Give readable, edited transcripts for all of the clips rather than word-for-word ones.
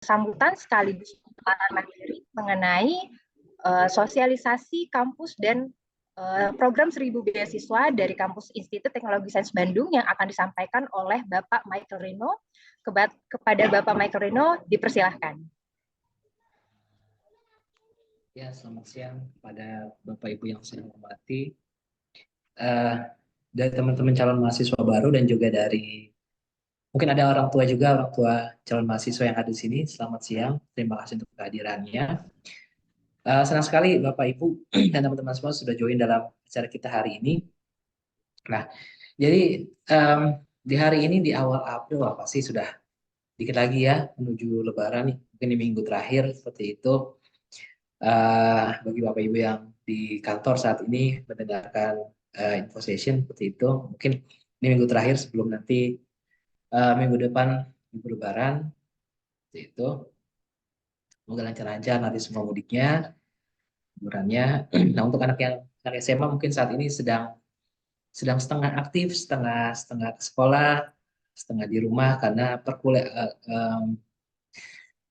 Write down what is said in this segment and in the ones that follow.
sambutan sekaligus pengalaman mandiri mengenai sosialisasi kampus dan program 1000 beasiswa dari kampus Institut Teknologi Sains Bandung yang akan disampaikan oleh Bapak Michael Reno. Kepada Bapak Michael Reno, dipersilahkan. Ya, selamat siang kepada Bapak Ibu yang saya hormati. Dari teman-teman calon mahasiswa baru dan juga dari mungkin ada orang tua juga, orang tua calon mahasiswa yang ada di sini. Selamat siang, terima kasih untuk kehadirannya. Senang sekali Bapak Ibu dan teman-teman semua sudah join dalam acara kita hari ini. Nah, jadi di hari ini di awal April pasti sudah dikit lagi ya menuju Lebaran nih, mungkin di minggu terakhir seperti itu. Bagi Bapak Ibu yang di kantor saat ini mendengarkan info session seperti itu, mungkin ini minggu terakhir sebelum nanti minggu depan minggu Lebaran seperti itu. Semoga lancar-lancar nanti semua mudiknya, liburannya. Nah, untuk anak SMA mungkin saat ini sedang setengah aktif, setengah ke sekolah, setengah di rumah karena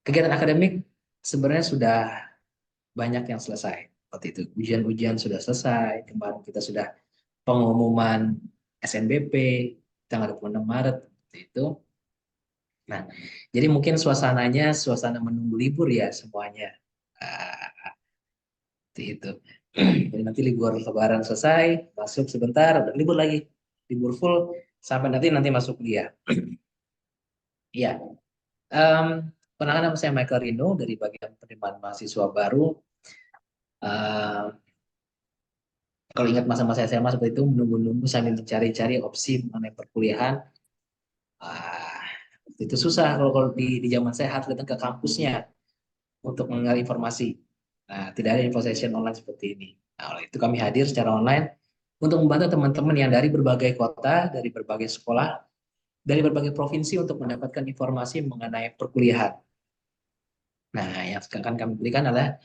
kegiatan akademik sebenarnya sudah banyak yang selesai. Seperti itu. Ujian-ujian sudah selesai. Kemarin kita sudah pengumuman SNBP tanggal 26 Maret seperti itu. Nah, jadi mungkin suasananya suasana menunggu libur ya semuanya. Seperti itu. Jadi nanti libur Lebaran selesai, masuk sebentar, udah libur lagi. Libur full sampai nanti masuk kuliah. Iya. Perkenalkan nama saya Michael Rino dari bagian penerimaan mahasiswa baru. Kalau ingat masa-masa SMA seperti itu, menunggu-nunggu sambil mencari-cari opsi mengenai perkuliahan. Itu susah kalau di zaman saya harus datang ke kampusnya untuk mengenal informasi. Nah, tidak ada info session online seperti ini. Nah, oleh itu kami hadir secara online untuk membantu teman-teman yang dari berbagai kota, dari berbagai sekolah, dari berbagai provinsi untuk mendapatkan informasi mengenai perkuliahan. Nah, yang akan kami berikan adalah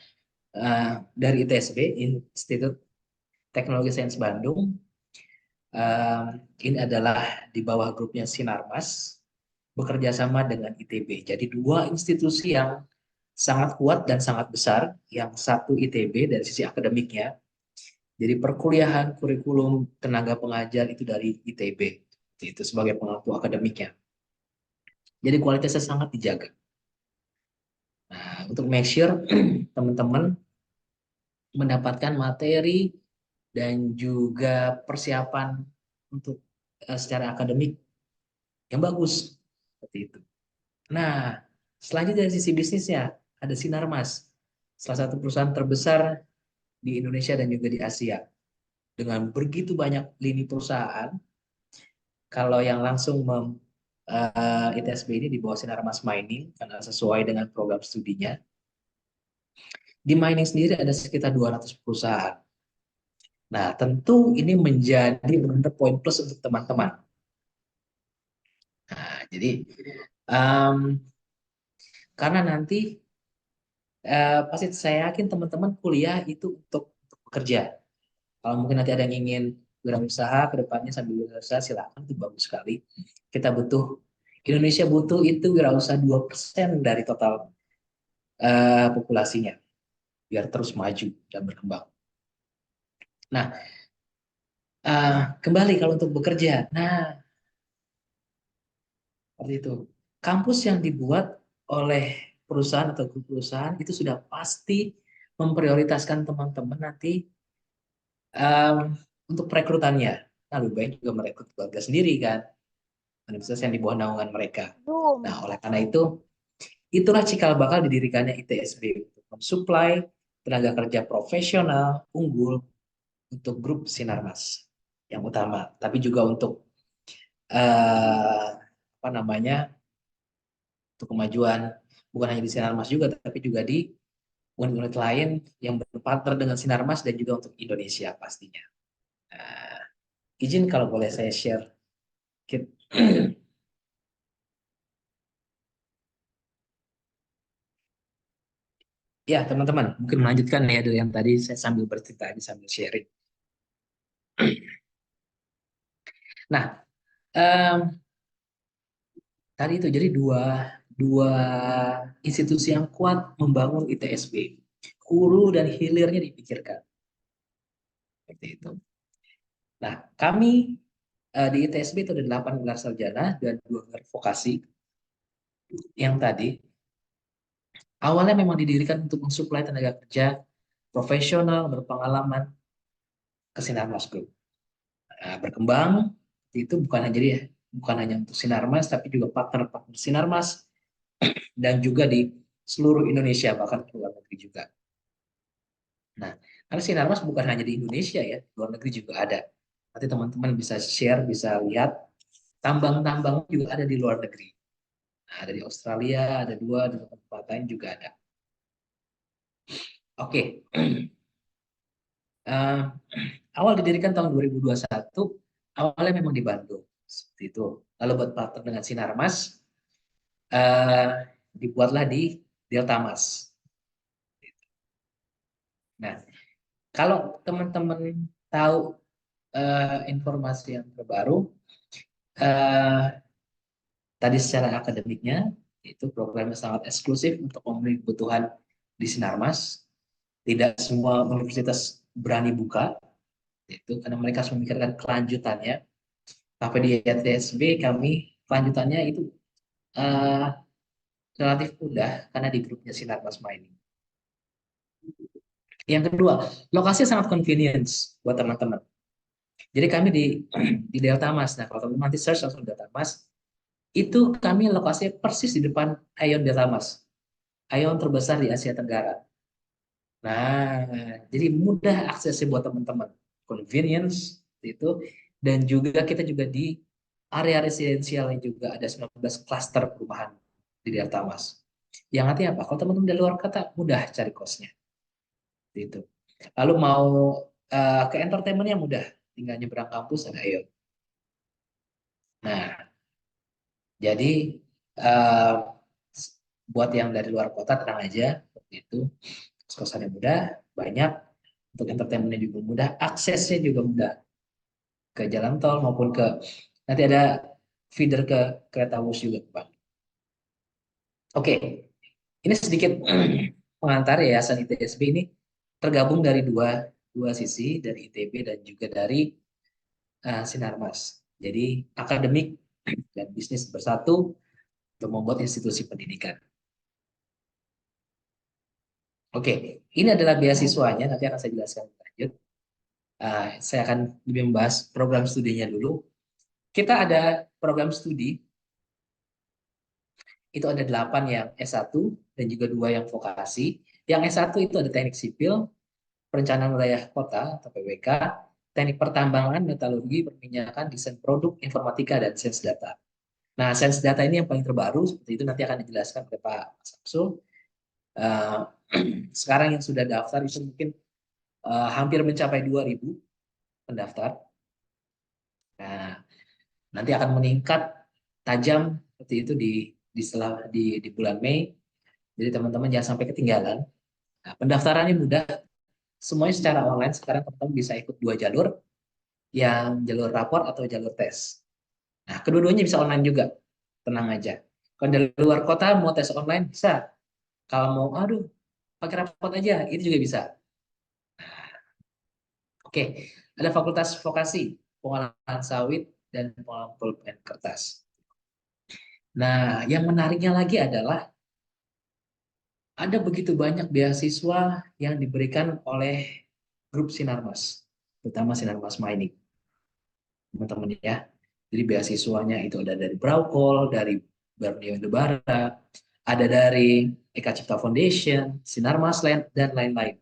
dari ITSB, Institut Teknologi Sains Bandung. Ini adalah di bawah grupnya Sinarmas, bekerja sama dengan ITB. Jadi dua institusi yang sangat kuat dan sangat besar. Yang satu ITB dari sisi akademiknya, jadi perkuliahan, kurikulum, tenaga pengajar itu dari ITB. Itu sebagai pengampu akademiknya. Jadi kualitasnya sangat dijaga. Nah, untuk make sure teman-teman mendapatkan materi dan juga persiapan untuk secara akademik yang bagus seperti itu. Nah, selanjutnya dari sisi bisnisnya ada Sinarmas, salah satu perusahaan terbesar di Indonesia dan juga di Asia. Dengan begitu banyak lini perusahaan, kalau yang langsung ITSB ini di bawah Sinarmas Mining karena sesuai dengan program studinya. Di mining sendiri ada sekitar 200 perusahaan. Nah, tentu ini menjadi poin plus untuk teman-teman. Nah, jadi karena nanti pasti saya yakin teman-teman kuliah itu untuk bekerja. Kalau mungkin nanti ada yang ingin berusaha ke depannya sambil berusaha, silakan, itu bagus sekali. Kita butuh, Indonesia butuh itu wirausaha 2% dari total populasinya, biar terus maju dan berkembang. Nah, kembali kalau untuk bekerja, nah, seperti itu. Kampus yang dibuat oleh perusahaan atau grup perusahaan itu sudah pasti memprioritaskan teman-teman nanti untuk perekrutannya. Nah, lebih baik juga merekrut keluarga sendiri kan, universitas yang di bawah naungan mereka. Nah, oleh karena itu, itulah cikal bakal didirikannya ITSB untuk mensuplai tenaga kerja profesional unggul untuk grup Sinarmas yang utama, tapi juga untuk apa namanya, untuk kemajuan bukan hanya di Sinarmas juga, tapi juga di unit-unit lain yang berpartner dengan Sinarmas dan juga untuk Indonesia pastinya. Izin kalau boleh saya share. Ya, teman-teman, mungkin melanjutkan ya dari yang tadi saya sambil bercerita, sambil sharing. Nah, tadi itu jadi dua institusi yang kuat membangun ITSB. Hulu dan hilirnya dipikirkan. Seperti itu. Nah, kami di ITSB itu ada 8 gelar sarjana dan 2 gelar vokasi yang tadi awalnya memang didirikan untuk mensuplai tenaga kerja profesional berpengalaman ke Sinarmas Group. Nah, berkembang itu bukan hanya untuk Sinarmas tapi juga partner-partner Sinarmas dan juga di seluruh Indonesia bahkan ke luar negeri juga. Nah, karena Sinarmas bukan hanya di Indonesia ya, di luar negeri juga ada. Nanti teman-teman bisa share, bisa lihat tambang-tambang juga ada di luar negeri. Nah, ada di Australia, ada 2, di tempat lain juga ada. Oke, uh, awal didirikan tahun 2021, awalnya memang di Bandung, seperti itu. Lalu buat partner dengan Sinarmas, dibuatlah di Deltamas. Nah, kalau teman-teman tahu informasi yang terbaru, uh, tadi secara akademiknya, itu programnya sangat eksklusif untuk memenuhi kebutuhan di Sinarmas. Tidak semua universitas berani buka, itu karena mereka harus memikirkan kelanjutannya. Tapi di ITSB kami kelanjutannya itu uh, relatif mudah karena di grupnya Sinarmas Mining. Yang kedua, lokasi sangat convenience buat teman-teman. Jadi kami di Delta Mas. Nah, kalau teman-teman nanti search langsung Delta Mas, itu kami lokasinya persis di depan Ion Delta Mas, Ion terbesar di Asia Tenggara. Nah, jadi mudah aksesnya buat teman-teman, convenience itu, dan juga kita juga di area residensialnya juga ada 19 klaster perumahan di Delta Mas. Yang artinya apa? Kalau teman-teman dari luar kota mudah cari kosnya, itu. Lalu mau ke entertainmentnya mudah, tinggal nyebrang kampus ada Ion. Nah, jadi eh, buat yang dari luar kota tenang aja, seperti itu. Kosannya mudah, banyak, untuk entertainmentnya juga mudah, aksesnya juga mudah ke jalan tol maupun ke nanti ada feeder ke kereta bus juga, Pak. Oke, ini sedikit pengantar Yayasan ITSB ini tergabung dari dua sisi, dari ITB dan juga dari Sinarmas. Jadi akademik dan bisnis bersatu untuk membuat institusi pendidikan. Oke, ini adalah beasiswanya, nanti akan saya jelaskan lanjut. Saya akan lebih membahas program studinya dulu. Kita ada program studi, itu ada 8 yang S1 dan juga 2 yang vokasi. Yang S1 itu ada teknik sipil, perencanaan wilayah kota atau PWK, teknik pertambangan, metalurgi, perminyakan, desain produk, informatika, dan sains data. Nah, sains data ini yang paling terbaru, seperti itu nanti akan dijelaskan oleh Pak Samsul. Sekarang yang sudah daftar itu mungkin hampir mencapai 2.000 pendaftar. Nah, nanti akan meningkat tajam seperti itu di bulan Mei. Jadi teman-teman jangan sampai ketinggalan. Nah, pendaftarannya mudah, semuanya secara online. Sekarang teman-teman bisa ikut 2 jalur, yang jalur rapor atau jalur tes. Nah, kedua-duanya bisa online juga, tenang aja. Kalau dari luar kota mau tes online bisa. Kalau mau, aduh, pakai rapor aja, itu juga bisa. Oke, ada fakultas vokasi, pengolahan sawit dan pengolahan pulpen kertas. Nah, yang menariknya lagi adalah ada begitu banyak beasiswa yang diberikan oleh grup Sinarmas, terutama Sinarmas Mining, teman-teman ya. Jadi beasiswanya itu ada dari Braukol, dari Borneo Indobara, ada dari Eka Cipta Foundation, Sinarmas Land, dan lain-lain.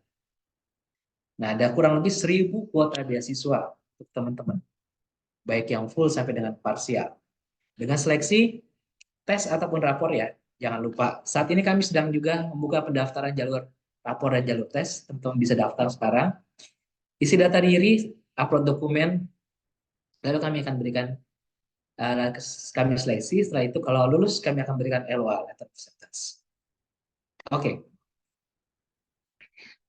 Nah, ada kurang lebih 1.000 kuota beasiswa untuk teman-teman, baik yang full sampai dengan parsial. Dengan seleksi tes ataupun rapor ya, jangan lupa. Saat ini kami sedang juga membuka pendaftaran jalur rapor dan jalur tes. Teman-teman bisa daftar sekarang. Isi data diri, upload dokumen, lalu kami akan berikan kami seleksi. Setelah itu kalau lulus kami akan berikan LOA, letter of acceptance. Oke.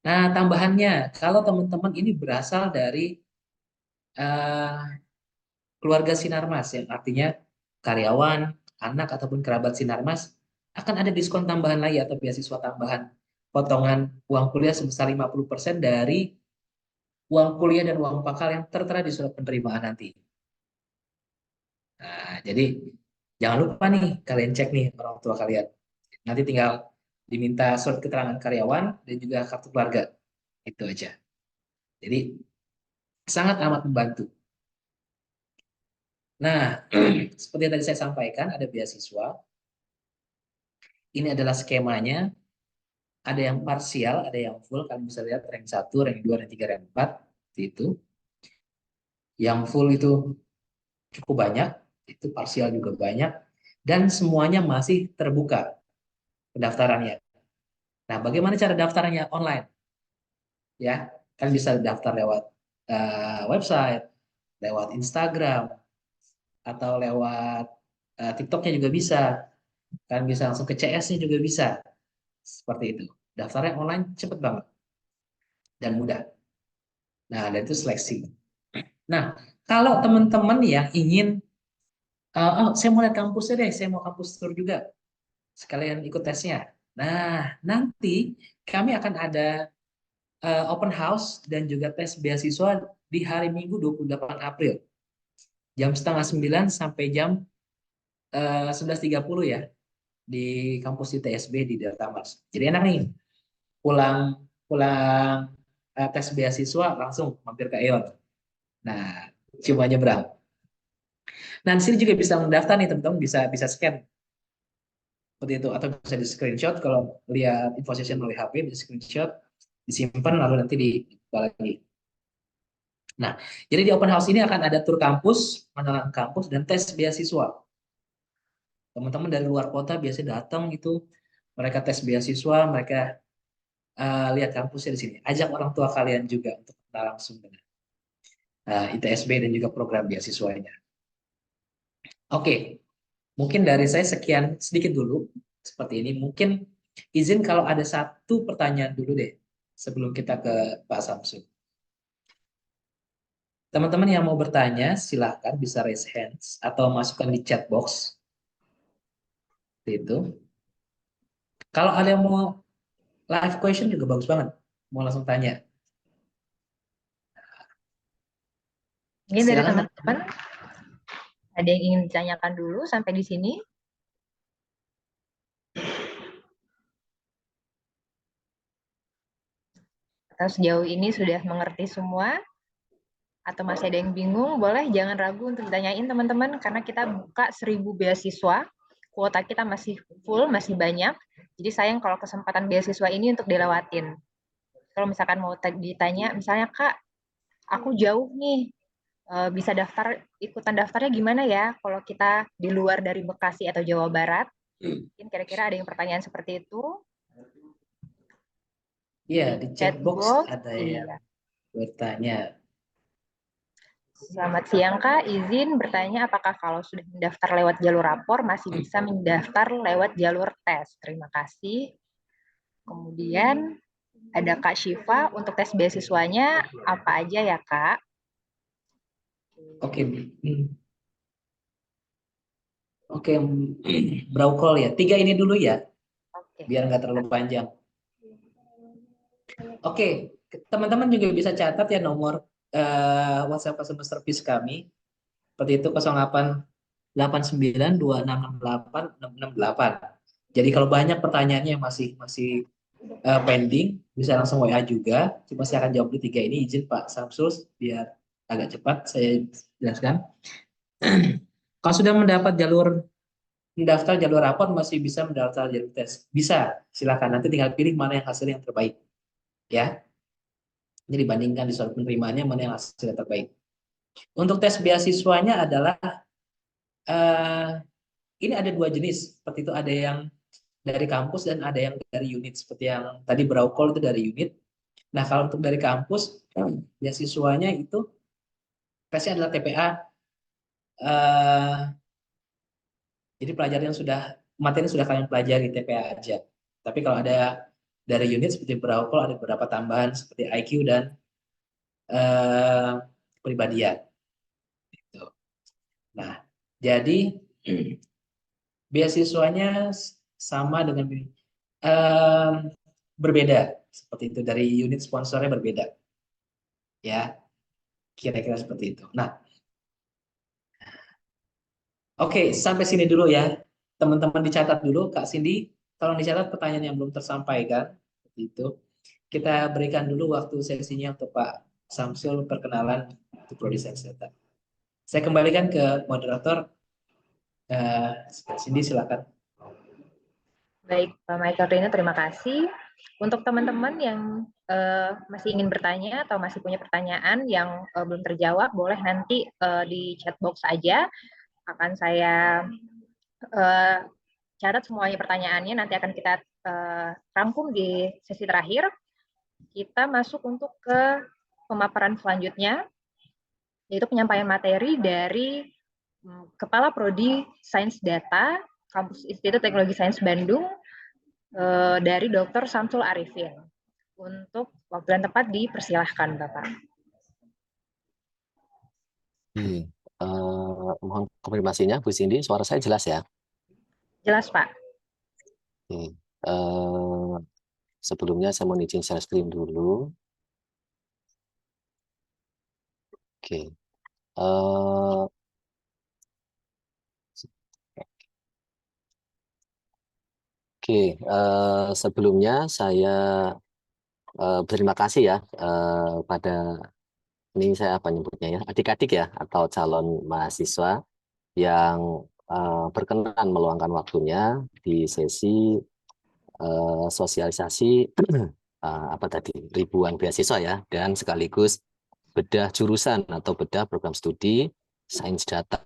Nah, tambahannya, kalau teman-teman ini berasal dari keluarga Sinarmas, yang artinya karyawan, anak ataupun kerabat Sinarmas, akan ada diskon tambahan lagi atau beasiswa tambahan, potongan uang kuliah sebesar 50% dari uang kuliah dan uang pakal yang tertera di surat penerimaan nanti. Nah, jadi jangan lupa nih kalian cek nih orang tua kalian. Nanti tinggal diminta surat keterangan karyawan dan juga kartu keluarga. Itu aja. Jadi sangat amat membantu. Nah, seperti yang tadi saya sampaikan, ada beasiswa. Ini adalah skemanya. Ada yang parsial, ada yang full. Kalian bisa lihat rank 1, rank 2, rank 3, rank 4. Itu. Yang full itu cukup banyak. Itu parsial juga banyak. Dan semuanya masih terbuka pendaftarannya. Nah, bagaimana cara daftarnya online? Ya, kan bisa daftar lewat website, lewat Instagram, atau lewat TikToknya juga bisa. Kan bisa langsung ke CS-nya juga bisa. Seperti itu. Daftarnya online cepet banget dan mudah. Nah, dan itu seleksi. Nah, kalau teman-teman yang ingin, oh, saya mau lihat kampusnya deh, saya mau kampus tour juga, sekalian ikut tesnya. Nah, nanti kami akan ada open house dan juga tes beasiswa di hari Minggu 28 April. Jam setengah 9 sampai jam 11.30 ya, di kampus ITSB di Delta Mars. Jadi enak nih, pulang pulang tes beasiswa langsung mampir ke EON. Nah, cuma nyebrang. Nah, di sini juga bisa mendaftar nih teman-teman, bisa bisa scan seperti itu atau bisa di screenshot kalau lihat info session melalui HP, bisa screenshot, disimpan lalu nanti dibuka lagi. Nah, jadi di open house ini akan ada tur kampus, mengenal kampus dan tes beasiswa. Teman-teman dari luar kota biasanya datang itu, mereka tes beasiswa, mereka lihat kampusnya di sini. Ajak orang tua kalian juga untuk kenal langsung dengan ITSB dan juga program beasiswanya. Oke, mungkin dari saya sekian sedikit dulu seperti ini. Mungkin izin kalau ada satu pertanyaan dulu deh sebelum kita ke Pak Samsul. Teman-teman yang mau bertanya silahkan bisa raise hands atau masukkan di chat box. Seperti itu. Kalau ada yang mau live question juga bagus banget. Mau langsung tanya. Ini dari Silakan. teman-teman, ada yang ingin ditanyakan dulu sampai di sini? Atau sejauh ini sudah mengerti semua? Atau masih ada yang bingung? Boleh, jangan ragu untuk ditanyain teman-teman, karena kita buka 1.000 beasiswa. Kuota kita masih full, masih banyak. Jadi sayang kalau kesempatan beasiswa ini untuk dilewatin. Kalau misalkan mau ditanya, misalnya Kak, aku jauh nih, bisa ikutan daftarnya gimana ya kalau kita di luar dari Bekasi atau Jawa Barat? Mungkin kira-kira ada yang pertanyaan seperti itu. Iya, Di di chat chat box box, ada yang iya. bertanya. Selamat siang Kak, izin bertanya apakah kalau sudah mendaftar lewat jalur rapor masih bisa mendaftar lewat jalur tes? Terima kasih. Kemudian ada Kak Syifa, untuk tes beasiswanya apa aja ya Kak? Oke, oke, Braukol ya. 3 ini dulu ya, Oke. biar nggak terlalu panjang. Oke, teman-teman juga bisa catat ya nomor WhatsApp customer service kami. Seperti itu 08892668 Jadi kalau banyak pertanyaannya yang masih masih pending, bisa langsung WA juga. Cuma saya akan jawab di 3 ini. Izin Pak Samsul, biar agak cepat saya jelaskan. Kalau sudah mendapat mendaftar jalur rapor, masih bisa mendaftar jalur tes. Bisa, silakan. Nanti tinggal pilih mana yang hasil yang terbaik. Ya, ini dibandingkan di surat penerimaannya mana yang hasilnya terbaik. Untuk tes beasiswanya adalah eh, ini ada 2 jenis. Seperti itu, ada yang dari kampus dan ada yang dari unit. Seperti yang tadi Braukol itu dari unit. Nah, kalau untuk dari kampus, beasiswanya itu tesnya adalah TPA. Eh, jadi pelajaran yang materi sudah kalian pelajari TPA aja. Tapi kalau ada dari unit seperti Braukol ada beberapa tambahan seperti IQ dan eh, kepribadian. Gitu. Nah, jadi beasiswanya sama dengan em, berbeda seperti itu, dari unit sponsornya berbeda ya, kira-kira seperti itu. Nah, oke, sampai sini dulu ya teman-teman, dicatat dulu Kak Cindy, tolong dicatat pertanyaan yang belum tersampaikan seperti itu. Kita berikan dulu waktu sesinya untuk Pak Samsul perkenalan untuk Prodi Sains Data. Saya kembalikan ke moderator. Cindy silakan. Baik, Pak Michael Rina, terima kasih. Untuk teman-teman yang masih ingin bertanya atau masih punya pertanyaan yang belum terjawab, boleh nanti di chat box aja. Akan saya catat semuanya pertanyaannya, nanti akan kita rangkum di sesi terakhir. Kita masuk untuk ke pemaparan selanjutnya, yaitu penyampaian materi dari Kepala Prodi Sains Data, Kampus Institut Teknologi Sains Bandung, dari Dr. Samsul Arifin. Untuk waktu dan tempat dipersilahkan, Bapak. Mohon konfirmasinya, Bu Cindy, suara saya jelas ya? Jelas, Pak. Sebelumnya saya mau izin share screen dulu. Oke. Sebelumnya saya berterima kasih ya pada, ini saya apa nyebutnya ya, adik-adik ya atau calon mahasiswa yang berkenan meluangkan waktunya di sesi sosialisasi apa tadi, ribuan beasiswa ya, dan sekaligus bedah jurusan atau bedah program studi Sains Data,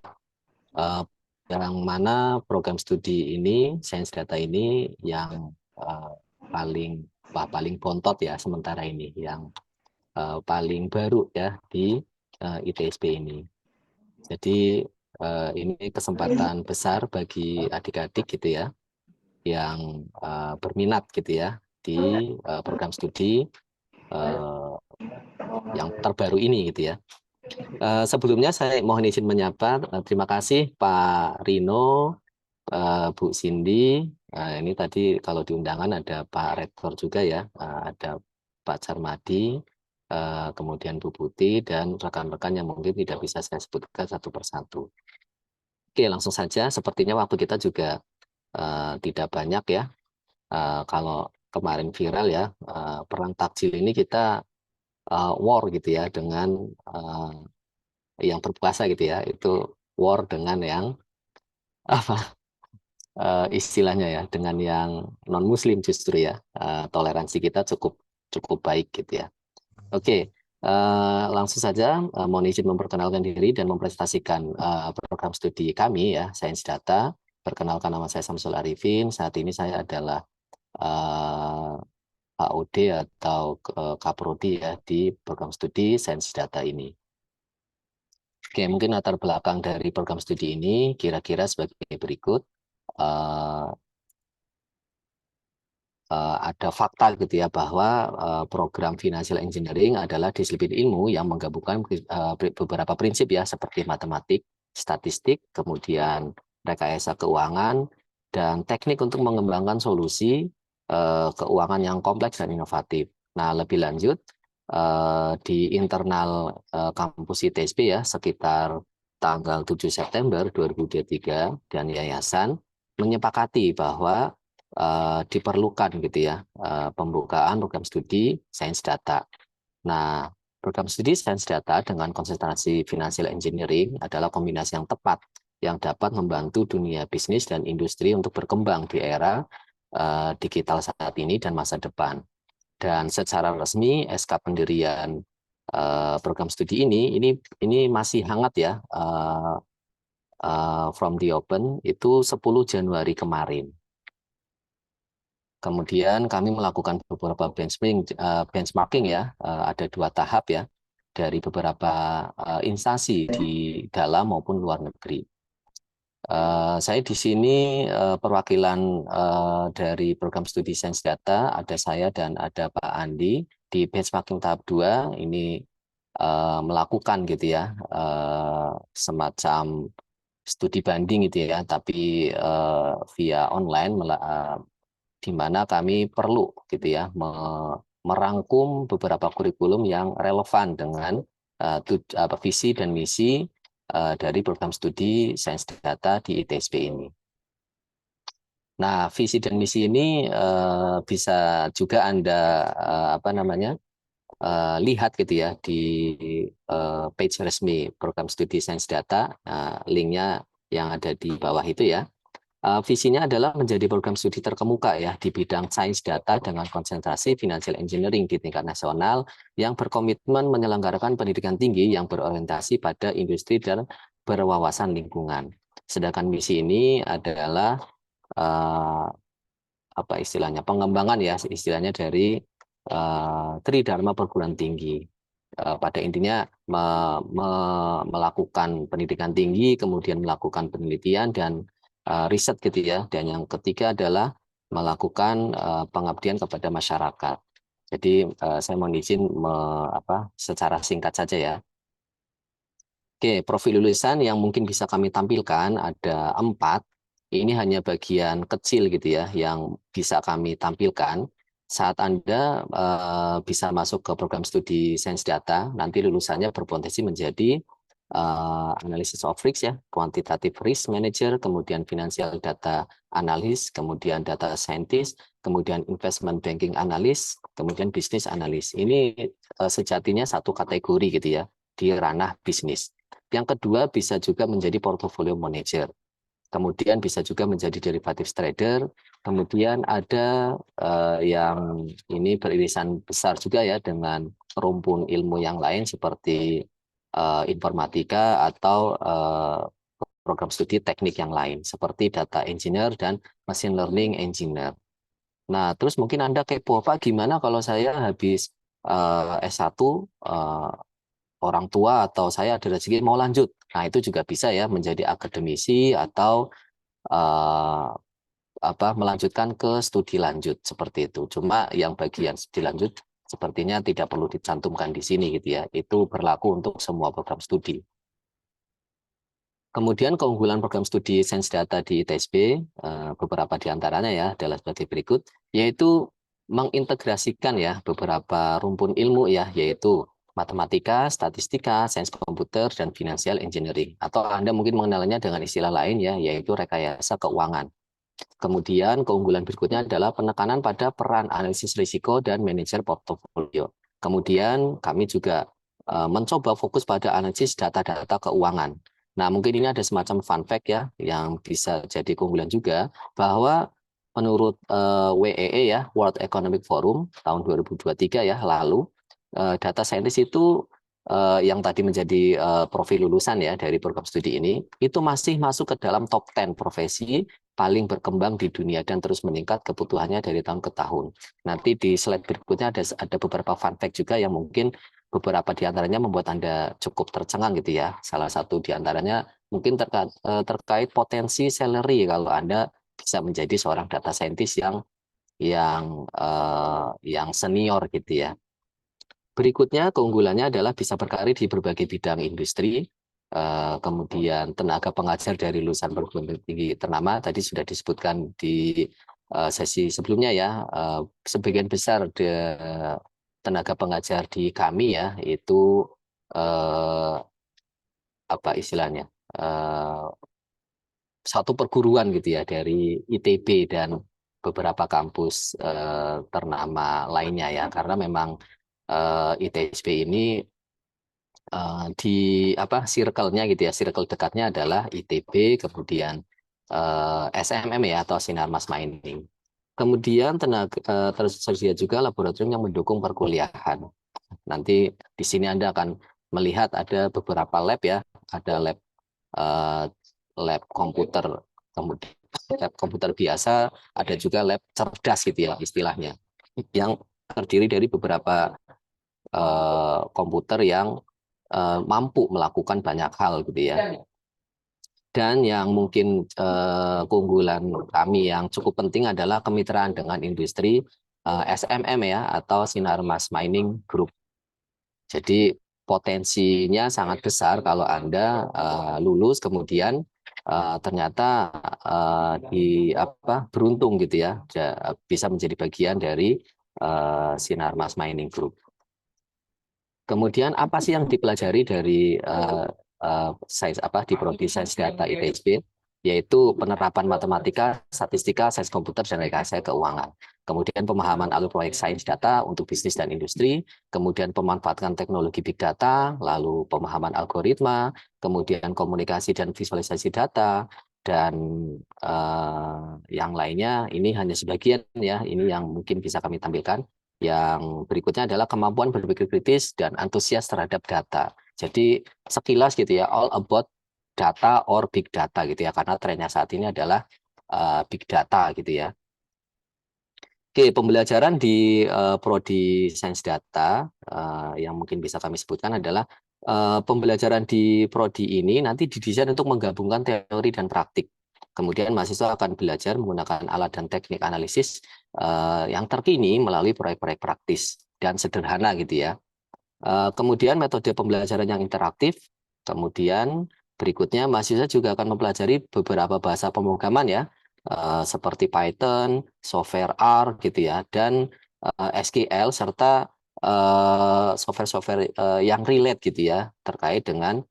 yang mana program studi ini, Sains Data ini yang paling bontot ya sementara ini, yang paling baru ya di ITSP ini. Jadi ini kesempatan besar bagi adik-adik gitu ya, yang berminat gitu ya di program studi yang terbaru ini gitu ya. Sebelumnya saya mohon izin menyapa, terima kasih Pak Rino, Bu Cindy. Ini tadi kalau di undangan ada Pak Rektor juga ya, ada Pak Carmadi, kemudian Bu Putih, dan rekan-rekan yang mungkin tidak bisa saya sebutkan satu persatu. Oke, langsung saja. Sepertinya waktu kita juga tidak banyak ya. Kalau kemarin viral ya, perang takjil ini kita war gitu ya dengan yang berpuasa gitu ya, itu war dengan yang apa istilahnya ya, dengan yang non muslim justru ya. Toleransi kita cukup baik gitu ya. Oke, langsung saja mohon izin memperkenalkan diri dan mempresentasikan program studi kami ya, Sains Data. Perkenalkan, nama saya Samsul Arifin. Saat ini saya adalah HOD atau Kaprodi ya di program studi Sains Data ini. Oke, mungkin latar belakang dari program studi ini kira-kira sebagai berikut. Ada fakta gitu ya, bahwa program Financial Engineering adalah disiplin ilmu yang menggabungkan beberapa prinsip ya, seperti matematik, statistik, kemudian rekayasa keuangan, dan teknik untuk mengembangkan solusi keuangan yang kompleks dan inovatif. Nah, lebih lanjut, di internal kampus ITSP ya, sekitar tanggal 7 September 2023, dan yayasan menyepakati bahwa diperlukan gitu ya pembukaan program studi Sains Data. Nah, program studi Sains Data dengan konsentrasi Financial Engineering adalah kombinasi yang tepat yang dapat membantu dunia bisnis dan industri untuk berkembang di era digital saat ini dan masa depan. Dan secara resmi SK pendirian program studi ini masih hangat ya, from the open itu 10 Januari kemarin. Kemudian kami melakukan beberapa benchmarking ya, ada 2 tahap ya, dari beberapa instansi di dalam maupun luar negeri. Saya di sini perwakilan dari program studi Sains Data, ada saya dan ada Pak Andi. Di benchmarking tahap 2 ini melakukan gitu ya, semacam studi banding gitu ya, tapi via online, di mana kami perlu gitu ya merangkum beberapa kurikulum yang relevan dengan visi dan misi dari program studi Sains Data di ITSP ini. Nah, visi dan misi ini bisa juga Anda lihat gitu ya di page resmi program studi Sains Data, linknya yang ada di bawah itu ya. Visinya adalah menjadi program studi terkemuka ya di bidang sains data dengan konsentrasi financial engineering di tingkat nasional yang berkomitmen menyelenggarakan pendidikan tinggi yang berorientasi pada industri dan berwawasan lingkungan. Sedangkan misi ini adalah pengembangan ya istilahnya dari Tridharma perguruan tinggi. Pada intinya melakukan pendidikan tinggi, kemudian melakukan penelitian dan riset gitu ya. Dan yang ketiga adalah melakukan pengabdian kepada masyarakat. Jadi saya mohon izin secara singkat saja ya. Oke, profil lulusan yang mungkin bisa kami tampilkan ada 4. Ini hanya bagian kecil gitu ya yang bisa kami tampilkan. Saat Anda bisa masuk ke program studi Sains Data, nanti lulusannya berpotensi menjadi Analysis of Risk ya, Quantitative Risk Manager, kemudian Financial Data Analyst, kemudian Data Scientist, kemudian Investment Banking Analyst, kemudian Business Analyst. Ini sejatinya satu kategori gitu ya di ranah bisnis. Yang kedua bisa juga menjadi portfolio manager. Kemudian bisa juga menjadi derivatives trader. Kemudian ada yang ini beririsan besar juga ya dengan rumpun ilmu yang lain seperti informatika atau program studi teknik yang lain seperti data engineer dan machine learning engineer. Nah, terus mungkin Anda kepo, Pak, gimana kalau saya habis S1 orang tua atau saya ada rezeki mau lanjut. Nah, itu juga bisa ya menjadi akademisi atau melanjutkan ke studi lanjut seperti itu. Cuma yang bagian studi lanjut sepertinya tidak perlu dicantumkan di sini gitu ya. Itu berlaku untuk semua program studi. Kemudian keunggulan program studi Sains Data di ITSB, beberapa di antaranya ya adalah sebagai berikut, yaitu mengintegrasikan ya beberapa rumpun ilmu ya, yaitu matematika, statistika, sains komputer, dan financial engineering. Atau Anda mungkin mengenalnya dengan istilah lain ya, yaitu rekayasa keuangan. Kemudian keunggulan berikutnya adalah penekanan pada peran analisis risiko dan manajer portofolio. Kemudian kami juga mencoba fokus pada analisis data-data keuangan. Nah, mungkin ini ada semacam fun fact ya, yang bisa jadi keunggulan juga, bahwa menurut WEE ya, World Economic Forum tahun 2023 ya, lalu data scientist itu yang tadi menjadi profil lulusan ya dari program studi ini, itu masih masuk ke dalam top 10 profesi paling berkembang di dunia dan terus meningkat kebutuhannya dari tahun ke tahun. Nanti di slide berikutnya ada beberapa fun fact juga yang mungkin beberapa di antaranya membuat Anda cukup tercengang gitu ya. Salah satu di antaranya mungkin terkait potensi salary kalau Anda bisa menjadi seorang data scientist yang senior gitu ya. Berikutnya keunggulannya adalah bisa berkarir di berbagai bidang industri. Kemudian tenaga pengajar dari lulusan perguruan tinggi ternama tadi sudah disebutkan di sesi sebelumnya ya. Sebagian besar tenaga pengajar di kami ya itu apa istilahnya satu perguruan gitu ya dari ITB dan beberapa kampus ternama lainnya ya, karena memang ITSB ini di circle-nya gitu ya, circle dekatnya adalah ITB, kemudian SMM ya atau Sinarmas Mining. Kemudian tersedia juga laboratorium yang mendukung perkuliahan. Nanti di sini Anda akan melihat ada beberapa lab ya, ada lab komputer, kemudian lab komputer biasa, ada juga lab cerdas gitu ya istilahnya, yang terdiri dari beberapa komputer yang mampu melakukan banyak hal gitu ya. Dan yang mungkin keunggulan kami yang cukup penting adalah kemitraan dengan industri SMM ya atau Sinarmas Mining Group. Jadi potensinya sangat besar kalau Anda lulus kemudian ternyata beruntung gitu ya, bisa menjadi bagian dari Sinarmas Mining Group. Kemudian apa sih yang dipelajari dari di prodi Sains Data ITSB? Yaitu penerapan matematika, statistika, sains komputer, dan rekayasa keuangan. Kemudian pemahaman alur proyek sains data untuk bisnis dan industri, kemudian pemanfaatan teknologi big data, lalu pemahaman algoritma, kemudian komunikasi dan visualisasi data, dan yang lainnya ini hanya sebagian ya, ini yang mungkin bisa kami tampilkan. Yang berikutnya adalah kemampuan berpikir kritis dan antusias terhadap data. Jadi sekilas gitu ya, all about data or big data gitu ya, karena trennya saat ini adalah big data gitu ya. Oke, pembelajaran di prodi Sains Data yang mungkin bisa kami sebutkan adalah pembelajaran di prodi ini nanti didesain untuk menggabungkan teori dan praktik. Kemudian mahasiswa akan belajar menggunakan alat dan teknik analisis yang terkini melalui proyek-proyek praktis dan sederhana gitu ya. Kemudian metode pembelajaran yang interaktif. Kemudian berikutnya mahasiswa juga akan mempelajari beberapa bahasa pemrograman ya, seperti Python, software R gitu ya, dan SQL serta software-software yang relate gitu ya terkait dengan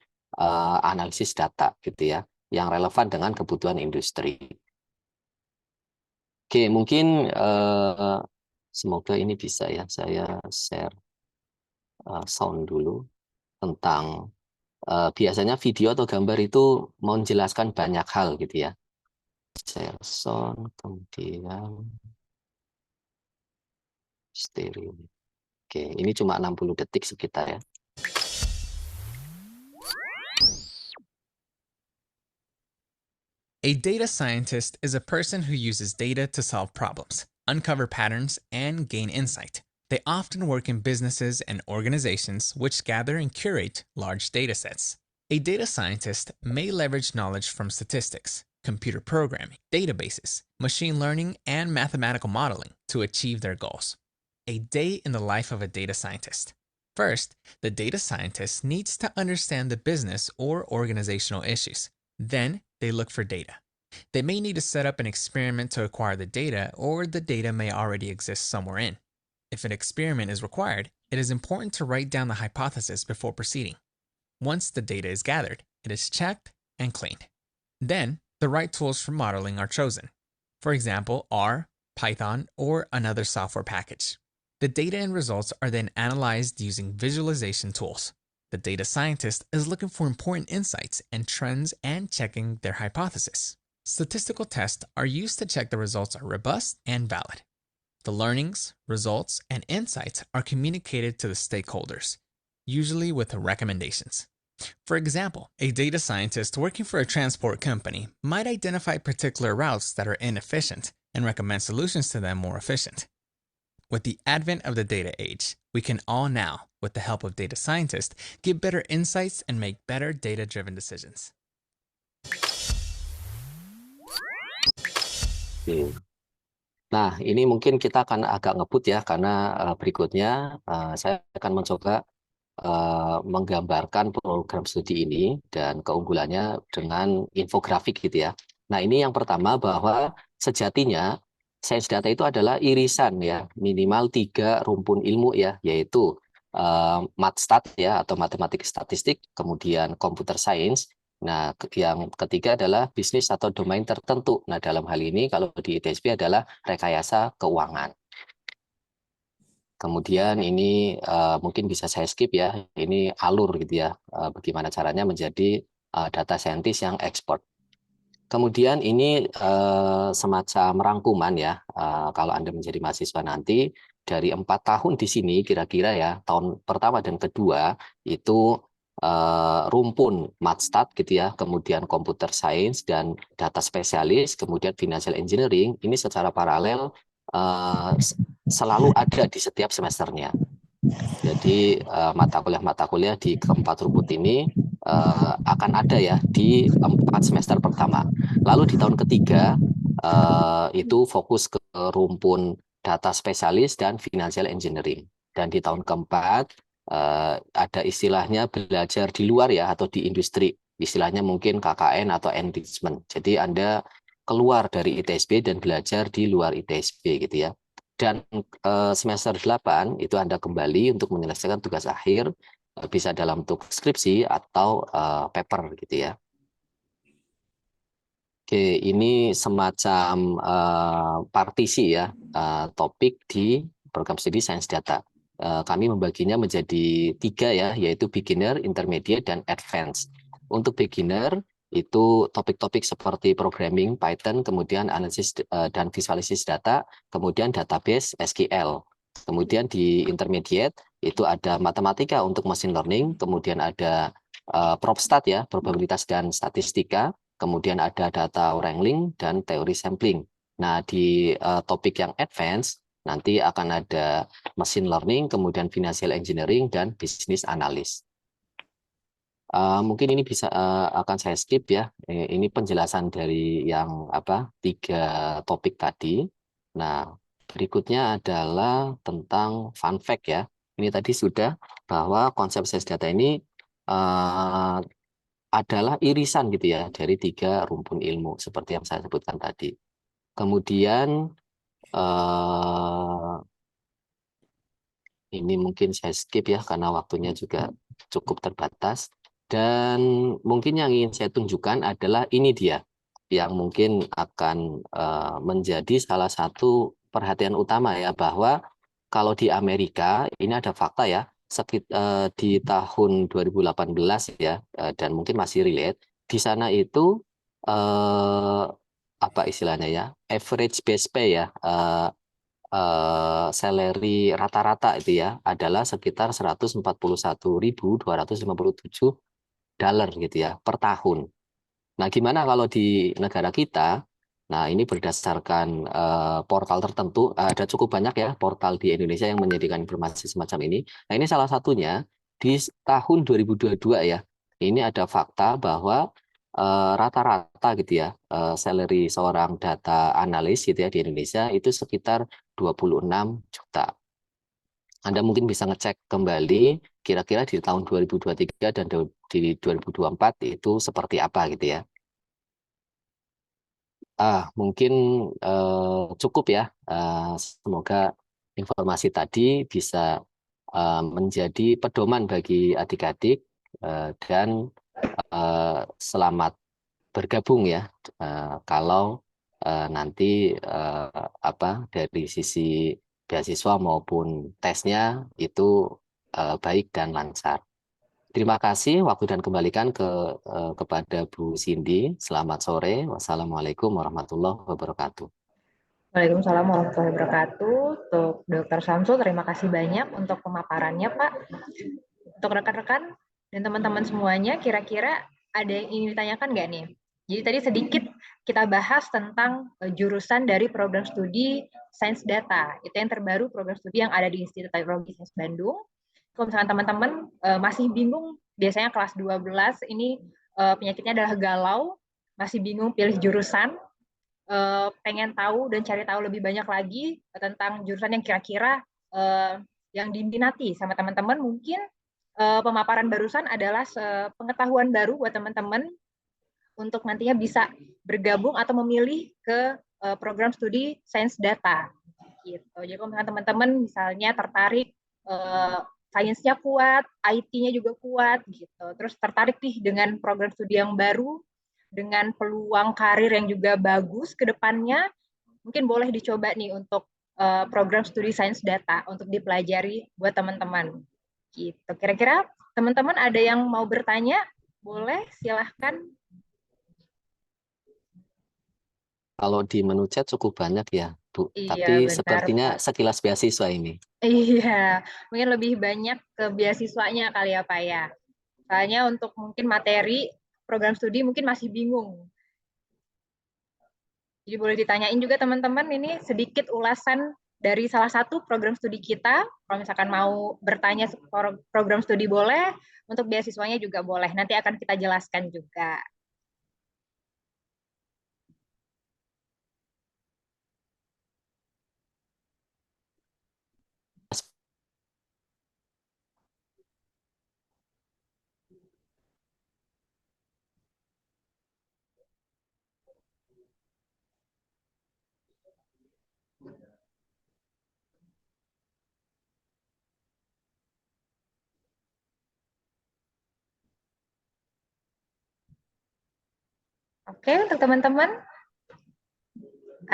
analisis data gitu ya, yang relevan dengan kebutuhan industri. Oke, mungkin semoga ini bisa ya saya share sound dulu tentang biasanya video atau gambar itu menjelaskan banyak hal gitu ya. Share sound, kemudian stereo. Oke, ini cuma 60 detik sekitar ya. A data scientist is a person who uses data to solve problems, uncover patterns, and gain insight. They often work in businesses and organizations which gather and curate large datasets. A data scientist may leverage knowledge from statistics, computer programming, databases, machine learning, and mathematical modeling to achieve their goals. A day in the life of a data scientist. First, the data scientist needs to understand the business or organizational issues. Then, they look for data. They may need to set up an experiment to acquire the data, or the data may already exist somewhere in. If an experiment is required, it is important to write down the hypothesis before proceeding. Once the data is gathered, it is checked and cleaned. Then, the right tools for modeling are chosen. For example, R, Python, or another software package. The data and results are then analyzed using visualization tools. The data scientist is looking for important insights and trends and checking their hypothesis. Statistical tests are used to check the results are robust and valid. The learnings, results, and insights are communicated to the stakeholders, usually with recommendations. For example, a data scientist working for a transport company might identify particular routes that are inefficient and recommend solutions to them more efficient. With the advent of the data age, we can all now, with the help of data scientists, give better insights and make better data-driven decisions. Nah, ini mungkin kita akan agak ngebut ya, karena berikutnya saya akan mencoba menggambarkan program studi ini dan keunggulannya dengan infografik gitu ya. Nah, ini yang pertama bahwa sejatinya sains data itu adalah irisan ya, minimal 3 rumpun ilmu ya, yaitu matstat ya atau matematik statistik, kemudian computer science. Nah, yang ketiga adalah bisnis atau domain tertentu. Nah, dalam hal ini kalau di ITSB adalah rekayasa keuangan. Kemudian ini mungkin bisa saya skip ya, ini alur gitu ya, bagaimana caranya menjadi data scientist yang expert. Kemudian ini semacam rangkuman ya, kalau Anda menjadi mahasiswa nanti, dari 4 tahun di sini kira-kira ya, tahun pertama dan kedua itu rumpun matstat gitu ya, kemudian computer science dan data spesialis, kemudian financial engineering, ini secara paralel selalu ada di setiap semesternya. Jadi mata kuliah di keempat rumput ini akan ada ya di 4 semester pertama. Lalu di tahun ketiga itu fokus ke rumpun data spesialis dan financial engineering. Dan di tahun keempat ada istilahnya belajar di luar ya atau di industri. istilahnya mungkin KKN atau enrichment. Jadi Anda keluar dari ITSB dan belajar di luar ITSB gitu ya. Dan semester 8 itu Anda kembali untuk menyelesaikan tugas akhir, bisa dalam bentuk skripsi atau paper gitu ya. Oke, ini semacam partisi ya, topik di program studi Sains Data. Kami membaginya menjadi 3 ya, yaitu beginner, intermediate, dan advance. Untuk beginner, itu topik-topik seperti programming, Python, kemudian analisis dan visualisasi data, kemudian database, SQL. Kemudian di intermediate, itu ada matematika untuk machine learning, kemudian ada PropStat ya, probabilitas dan statistika, kemudian ada data wrangling dan teori sampling. Nah, di topik yang advance nanti akan ada machine learning, kemudian financial engineering dan business analyst. Mungkin ini bisa akan saya skip ya. Ini penjelasan dari yang 3 topik tadi. Nah, berikutnya adalah tentang fun fact ya. Ini tadi sudah bahwa konsep sains data ini adalah irisan gitu ya dari 3 rumpun ilmu seperti yang saya sebutkan tadi. Kemudian ini mungkin saya skip ya karena waktunya juga cukup terbatas. Dan mungkin yang ingin saya tunjukkan adalah ini dia yang mungkin akan menjadi salah satu perhatian utama ya, bahwa kalau di Amerika ini ada fakta ya, di tahun 2018 ya, dan mungkin masih relate, di sana itu apa istilahnya ya, average base pay ya, salary rata-rata itu ya adalah sekitar 141.257 dolar gitu ya per tahun. Nah, gimana kalau di negara kita? Nah, ini berdasarkan portal tertentu, ada cukup banyak ya portal di Indonesia yang menyediakan informasi semacam ini. Nah, ini salah satunya di tahun 2022 ya. Ini ada fakta bahwa rata-rata gitu ya, salary seorang data analis gitu ya di Indonesia itu sekitar 26 juta. Anda mungkin bisa ngecek kembali kira-kira di tahun 2023 dan di 2024 itu seperti apa gitu ya. Mungkin cukup ya. Semoga informasi tadi bisa menjadi pedoman bagi adik-adik dan selamat bergabung ya. Kalau nanti dari sisi beasiswa maupun tesnya itu baik dan lancar. Terima kasih waktu dan kembalikan kepada Bu Cindy. Selamat sore. Wassalamualaikum warahmatullahi wabarakatuh. Waalaikumsalam warahmatullahi wabarakatuh. Untuk Dr. Samsul, terima kasih banyak untuk pemaparannya, Pak. Untuk rekan-rekan dan teman-teman semuanya, kira-kira ada yang ingin ditanyakan nggak nih? Jadi tadi sedikit kita bahas tentang jurusan dari program studi Sains Data. Itu yang terbaru program studi yang ada di Institut Teknologi Sains Bandung. Kalau misalkan teman-teman masih bingung, biasanya kelas 12 ini penyakitnya adalah galau, masih bingung pilih jurusan, pengen tahu dan cari tahu lebih banyak lagi tentang jurusan yang kira-kira yang diminati sama teman-teman, mungkin pemaparan barusan adalah pengetahuan baru buat teman-teman untuk nantinya bisa bergabung atau memilih ke program studi Sains Data. Gitu. Jadi kalau misalnya teman-teman misalnya tertarik sainsnya kuat, IT-nya juga kuat, gitu. Terus tertarik nih dengan program studi yang baru, dengan peluang karir yang juga bagus ke depannya, mungkin boleh dicoba nih untuk program studi Sains Data untuk dipelajari buat teman-teman. Gitu. Kira-kira teman-teman ada yang mau bertanya? Boleh, silahkan. Kalau di menu chat cukup banyak ya, Bu. Iya, Tapi benar, sepertinya Pak. sekilas beasiswa ini. Iya, mungkin lebih banyak ke beasiswanya kali ya, Pak ya. Soalnya untuk mungkin materi program studi mungkin masih bingung. Jadi boleh ditanyain juga teman-teman, ini sedikit ulasan dari salah satu program studi kita. Kalau misalkan mau bertanya program studi boleh, untuk beasiswanya juga boleh. Nanti akan kita jelaskan juga. Oke, untuk teman-teman,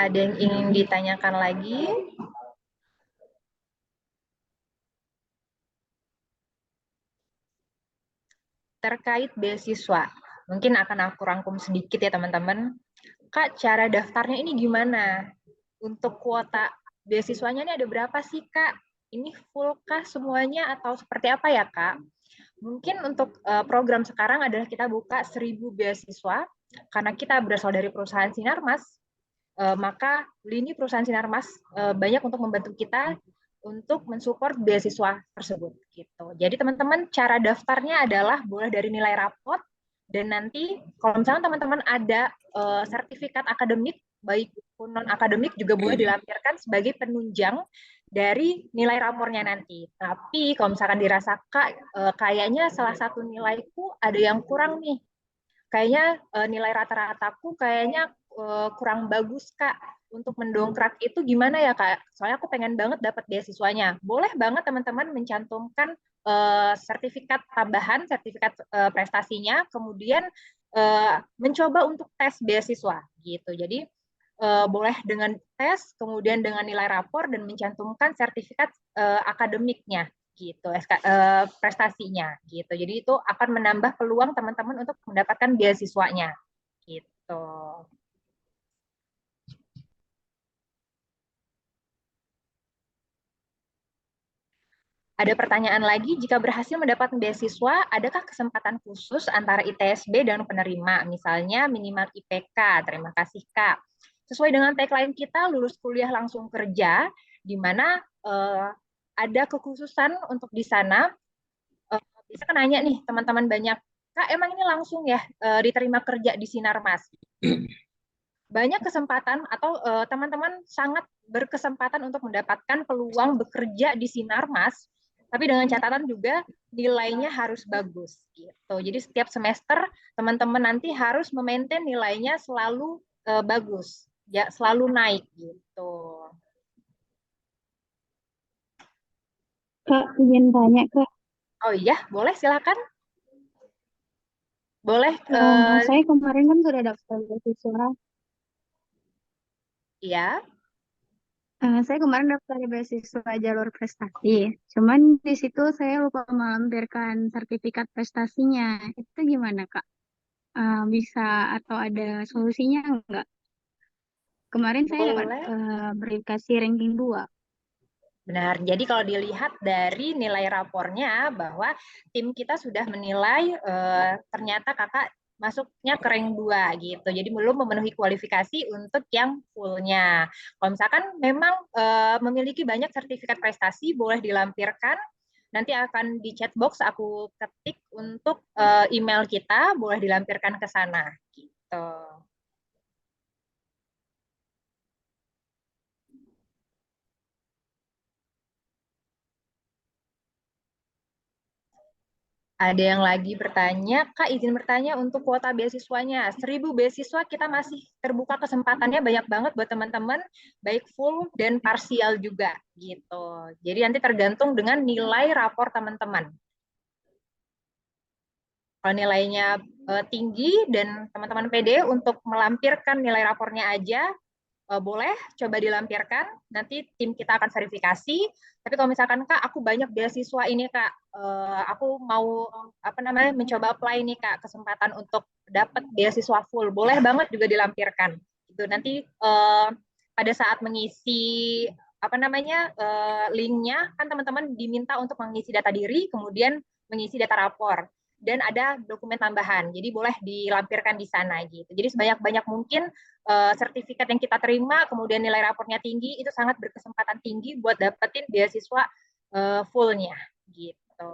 ada yang ingin ditanyakan lagi? Terkait beasiswa, mungkin akan aku rangkum sedikit ya teman-teman. Kak, cara daftarnya ini gimana? Untuk kuota beasiswanya ini ada berapa sih, Kak? Ini full kah semuanya atau seperti apa ya, Kak? Mungkin untuk program sekarang adalah kita buka 1.000 beasiswa, karena kita berasal dari perusahaan Sinarmas, maka lini perusahaan Sinarmas banyak untuk membantu kita untuk mensupport beasiswa tersebut gitu. Jadi teman-teman cara daftarnya adalah boleh dari nilai rapot, dan nanti kalau misalnya teman-teman ada sertifikat akademik baik non akademik juga boleh dilampirkan sebagai penunjang dari nilai rapornya nanti. Tapi kalau misalkan dirasa kayaknya salah satu nilaiku ada yang kurang nih, kayaknya nilai rata-rataku kayaknya kurang bagus Kak, untuk mendongkrak itu gimana ya Kak? Soalnya aku pengen banget dapat beasiswanya. Boleh banget teman-teman mencantumkan sertifikat tambahan, sertifikat prestasinya, kemudian mencoba untuk tes beasiswa gitu. Jadi boleh dengan tes, kemudian dengan nilai rapor dan mencantumkan sertifikat akademiknya gitu, prestasinya gitu. Jadi itu akan menambah peluang teman-teman untuk mendapatkan beasiswanya gitu. Ada pertanyaan lagi, jika berhasil mendapatkan beasiswa, adakah kesempatan khusus antara ITSB dan penerima? Misalnya minimal IPK, terima kasih Kak. Sesuai dengan tagline kita, lulus kuliah langsung kerja, di mana ada kekhususan untuk di sana. Bisa kan nanya nih teman-teman banyak, Kak emang ini langsung ya diterima kerja di Sinarmas? Banyak kesempatan atau teman-teman sangat berkesempatan untuk mendapatkan peluang bekerja di Sinarmas, tapi dengan catatan juga nilainya harus bagus gitu. Jadi setiap semester teman-teman nanti harus memaintain nilainya selalu bagus, ya selalu naik gitu. Kak, ingin tanya, Kak. Oh iya, boleh silakan. Boleh. Saya kemarin kan sudah daftar beasiswa. Iya. Saya kemarin daftar beasiswa jalur prestasi. Cuman di situ saya lupa melampirkan sertifikat prestasinya. Itu gimana, Kak? Bisa atau ada solusinya enggak? Kemarin saya dapat Boleh. berkasih ranking 2. Benar. Jadi kalau dilihat dari nilai rapornya bahwa tim kita sudah menilai ternyata kakak masuknya ke rank 2 gitu. Jadi belum memenuhi kualifikasi untuk yang fullnya. Kalau misalkan memang memiliki banyak sertifikat prestasi, boleh dilampirkan. Nanti akan di chat box aku ketik untuk email kita, boleh dilampirkan ke sana gitu. Ada yang lagi bertanya, Kak izin bertanya untuk kuota beasiswanya. 1.000 beasiswa kita masih terbuka kesempatannya banyak banget buat teman-teman, baik full dan parsial juga gitu. Jadi nanti tergantung dengan nilai rapor teman-teman. Kalau nilainya tinggi dan teman-teman pede untuk melampirkan nilai rapornya aja, boleh coba dilampirkan, nanti tim kita akan verifikasi. Tapi kalau misalkan Kak, aku banyak beasiswa ini Kak, aku mau apa namanya mencoba apply nih Kak, kesempatan untuk dapat beasiswa full, boleh banget juga dilampirkan. Gitu. Nanti pada saat mengisi apa namanya linknya kan teman-teman diminta untuk mengisi data diri, kemudian mengisi data rapor dan ada dokumen tambahan. Jadi boleh dilampirkan di sana gitu. Jadi sebanyak-banyak mungkin sertifikat yang kita terima, kemudian nilai rapornya tinggi, itu sangat berkesempatan tinggi buat dapetin beasiswa fullnya gitu.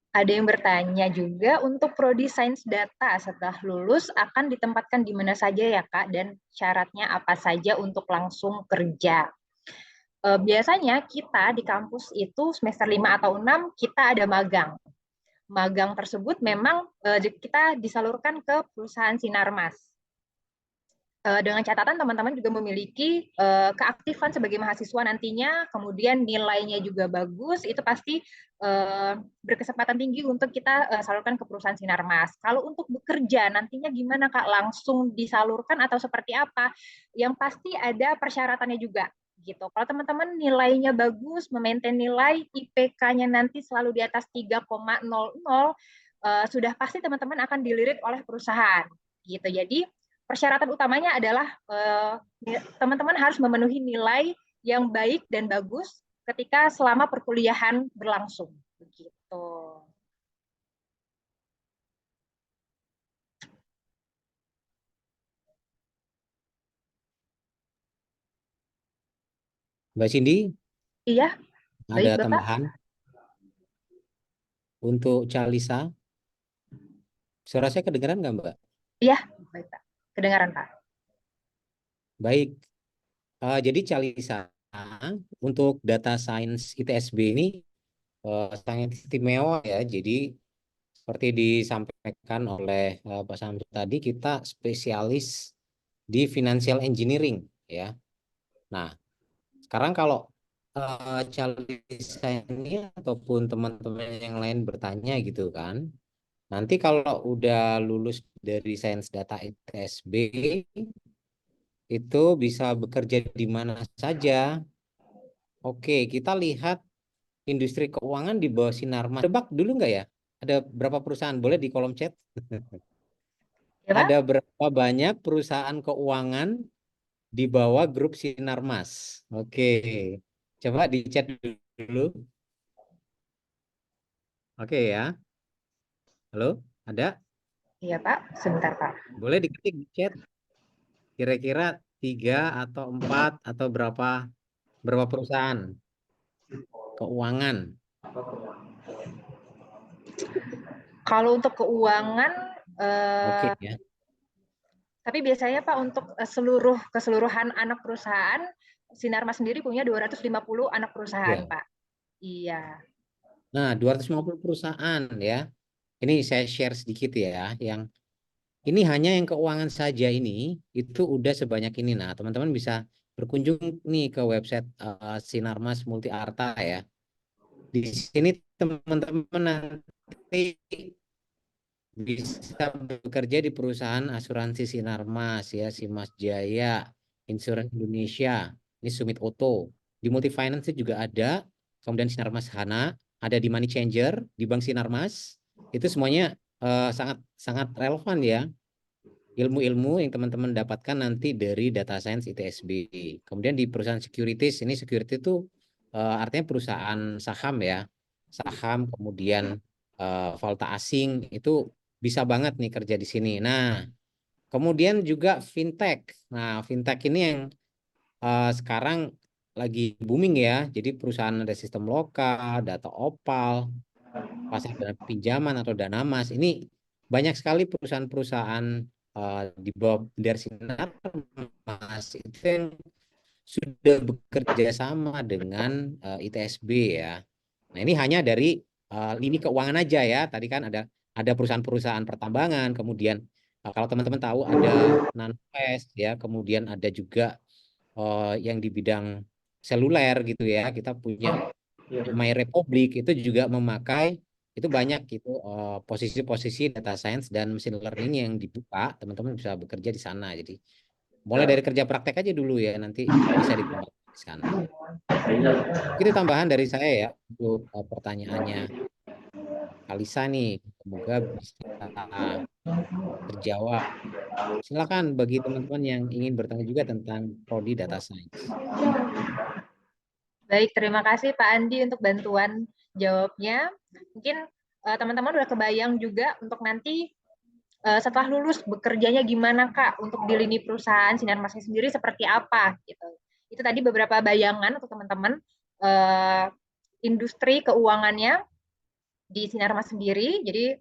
Ada yang bertanya juga untuk prodi sains data setelah lulus akan ditempatkan di mana saja ya Kak, dan syaratnya apa saja untuk langsung kerja. Biasanya kita di kampus itu semester 5 atau 6 kita ada magang. magang tersebut memang kita disalurkan ke perusahaan Sinarmas. Dengan catatan teman-teman juga memiliki keaktifan sebagai mahasiswa nantinya, kemudian nilainya juga bagus, itu pasti berkesempatan tinggi untuk kita salurkan ke perusahaan Sinarmas. Kalau untuk bekerja nantinya gimana Kak? Langsung disalurkan atau seperti apa? Yang pasti ada persyaratannya juga gitu. Kalau teman-teman nilainya bagus, memaintain nilai IPK-nya nanti selalu di atas 3,00, sudah pasti teman-teman akan dilirik oleh perusahaan gitu. Jadi persyaratan utamanya adalah teman-teman harus memenuhi nilai yang baik dan bagus ketika selama perkuliahan berlangsung. Begitu. Mbak Cindy, Iya, baik ada Bapak. tambahan untuk Calisa? Suara saya kedengaran nggak, Mbak? Iya, baik Pak. Kedengaran Pak. Baik. Jadi Calisa, untuk data science ITSB ini sangat istimewa ya. Jadi seperti disampaikan oleh Pak Samsul tadi, kita spesialis di financial engineering ya. Nah, sekarang kalau Calisa ini ataupun teman-teman yang lain bertanya gitu kan, nanti kalau udah lulus dari sains data ITSB itu bisa bekerja di mana saja. Oke, kita lihat industri keuangan di bawah Sinarmas. Tebak dulu nggak ya? Ada berapa perusahaan? Boleh di kolom chat. Ya, Pak? Ada berapa banyak perusahaan keuangan di bawah grup Sinarmas? Oke, coba di chat dulu. Oke ya. Halo, ada? Iya Pak, sebentar Pak. Boleh diketik di chat. Kira-kira 3 atau 4 atau berapa perusahaan keuangan? Kalau untuk keuangan, Oke ya. tapi biasanya Pak untuk keseluruhan anak perusahaan, Sinarmas sendiri punya 250 anak perusahaan Ya. Pak. Iya. Nah, 250 perusahaan ya. Ini saya share sedikit ya, yang ini hanya yang keuangan saja ini itu udah sebanyak ini. Nah, teman-teman bisa berkunjung nih ke website Sinarmas Multi Arta ya. Di sini teman-teman nanti bisa bekerja di perusahaan asuransi Sinarmas ya, Simas Jaya, Insurance Indonesia, ini Sumit Auto. Di Multi Finance juga ada, kemudian Sinarmas Hana, ada di Money Changer, di Bank Sinarmas. Itu semuanya sangat sangat relevan ya. Ilmu-ilmu yang teman-teman dapatkan nanti dari data science ITSB. Kemudian di perusahaan securities, ini security itu artinya perusahaan saham ya. Saham, kemudian valuta asing, itu bisa banget nih kerja di sini. Nah, kemudian juga fintech. Nah, fintech ini yang sekarang lagi booming ya. Jadi perusahaan ada sistem lokal, data opal, pasar dana pinjaman atau dana mas. Ini banyak sekali perusahaan-perusahaan di bawah dari Sinarmas itu yang sudah bekerja sama dengan ITSB ya. Nah, ini hanya dari lini keuangan aja ya. Tadi kan ada perusahaan-perusahaan pertambangan, kemudian kalau teman-teman tahu ada Nanfest ya, kemudian ada juga yang di bidang seluler gitu ya. Kita punya My Republic itu juga memakai itu banyak gitu posisi-posisi data science dan machine learning yang dibuka, teman-teman bisa bekerja di sana. Jadi mulai dari kerja praktek aja dulu ya, nanti bisa dikembangkan di sana. Itu tambahan dari saya ya untuk pertanyaannya Alisa nih, semoga bisa terjawab. Silakan bagi teman-teman yang ingin bertanya juga tentang prodi data science. Baik, terima kasih Pak Andi untuk bantuan jawabnya. Mungkin teman-teman udah kebayang juga untuk nanti setelah lulus bekerjanya gimana Kak, untuk di lini perusahaan Sinarmasnya sendiri seperti apa gitu. Itu tadi beberapa bayangan untuk teman-teman industri keuangannya di Sinarmas sendiri. Jadi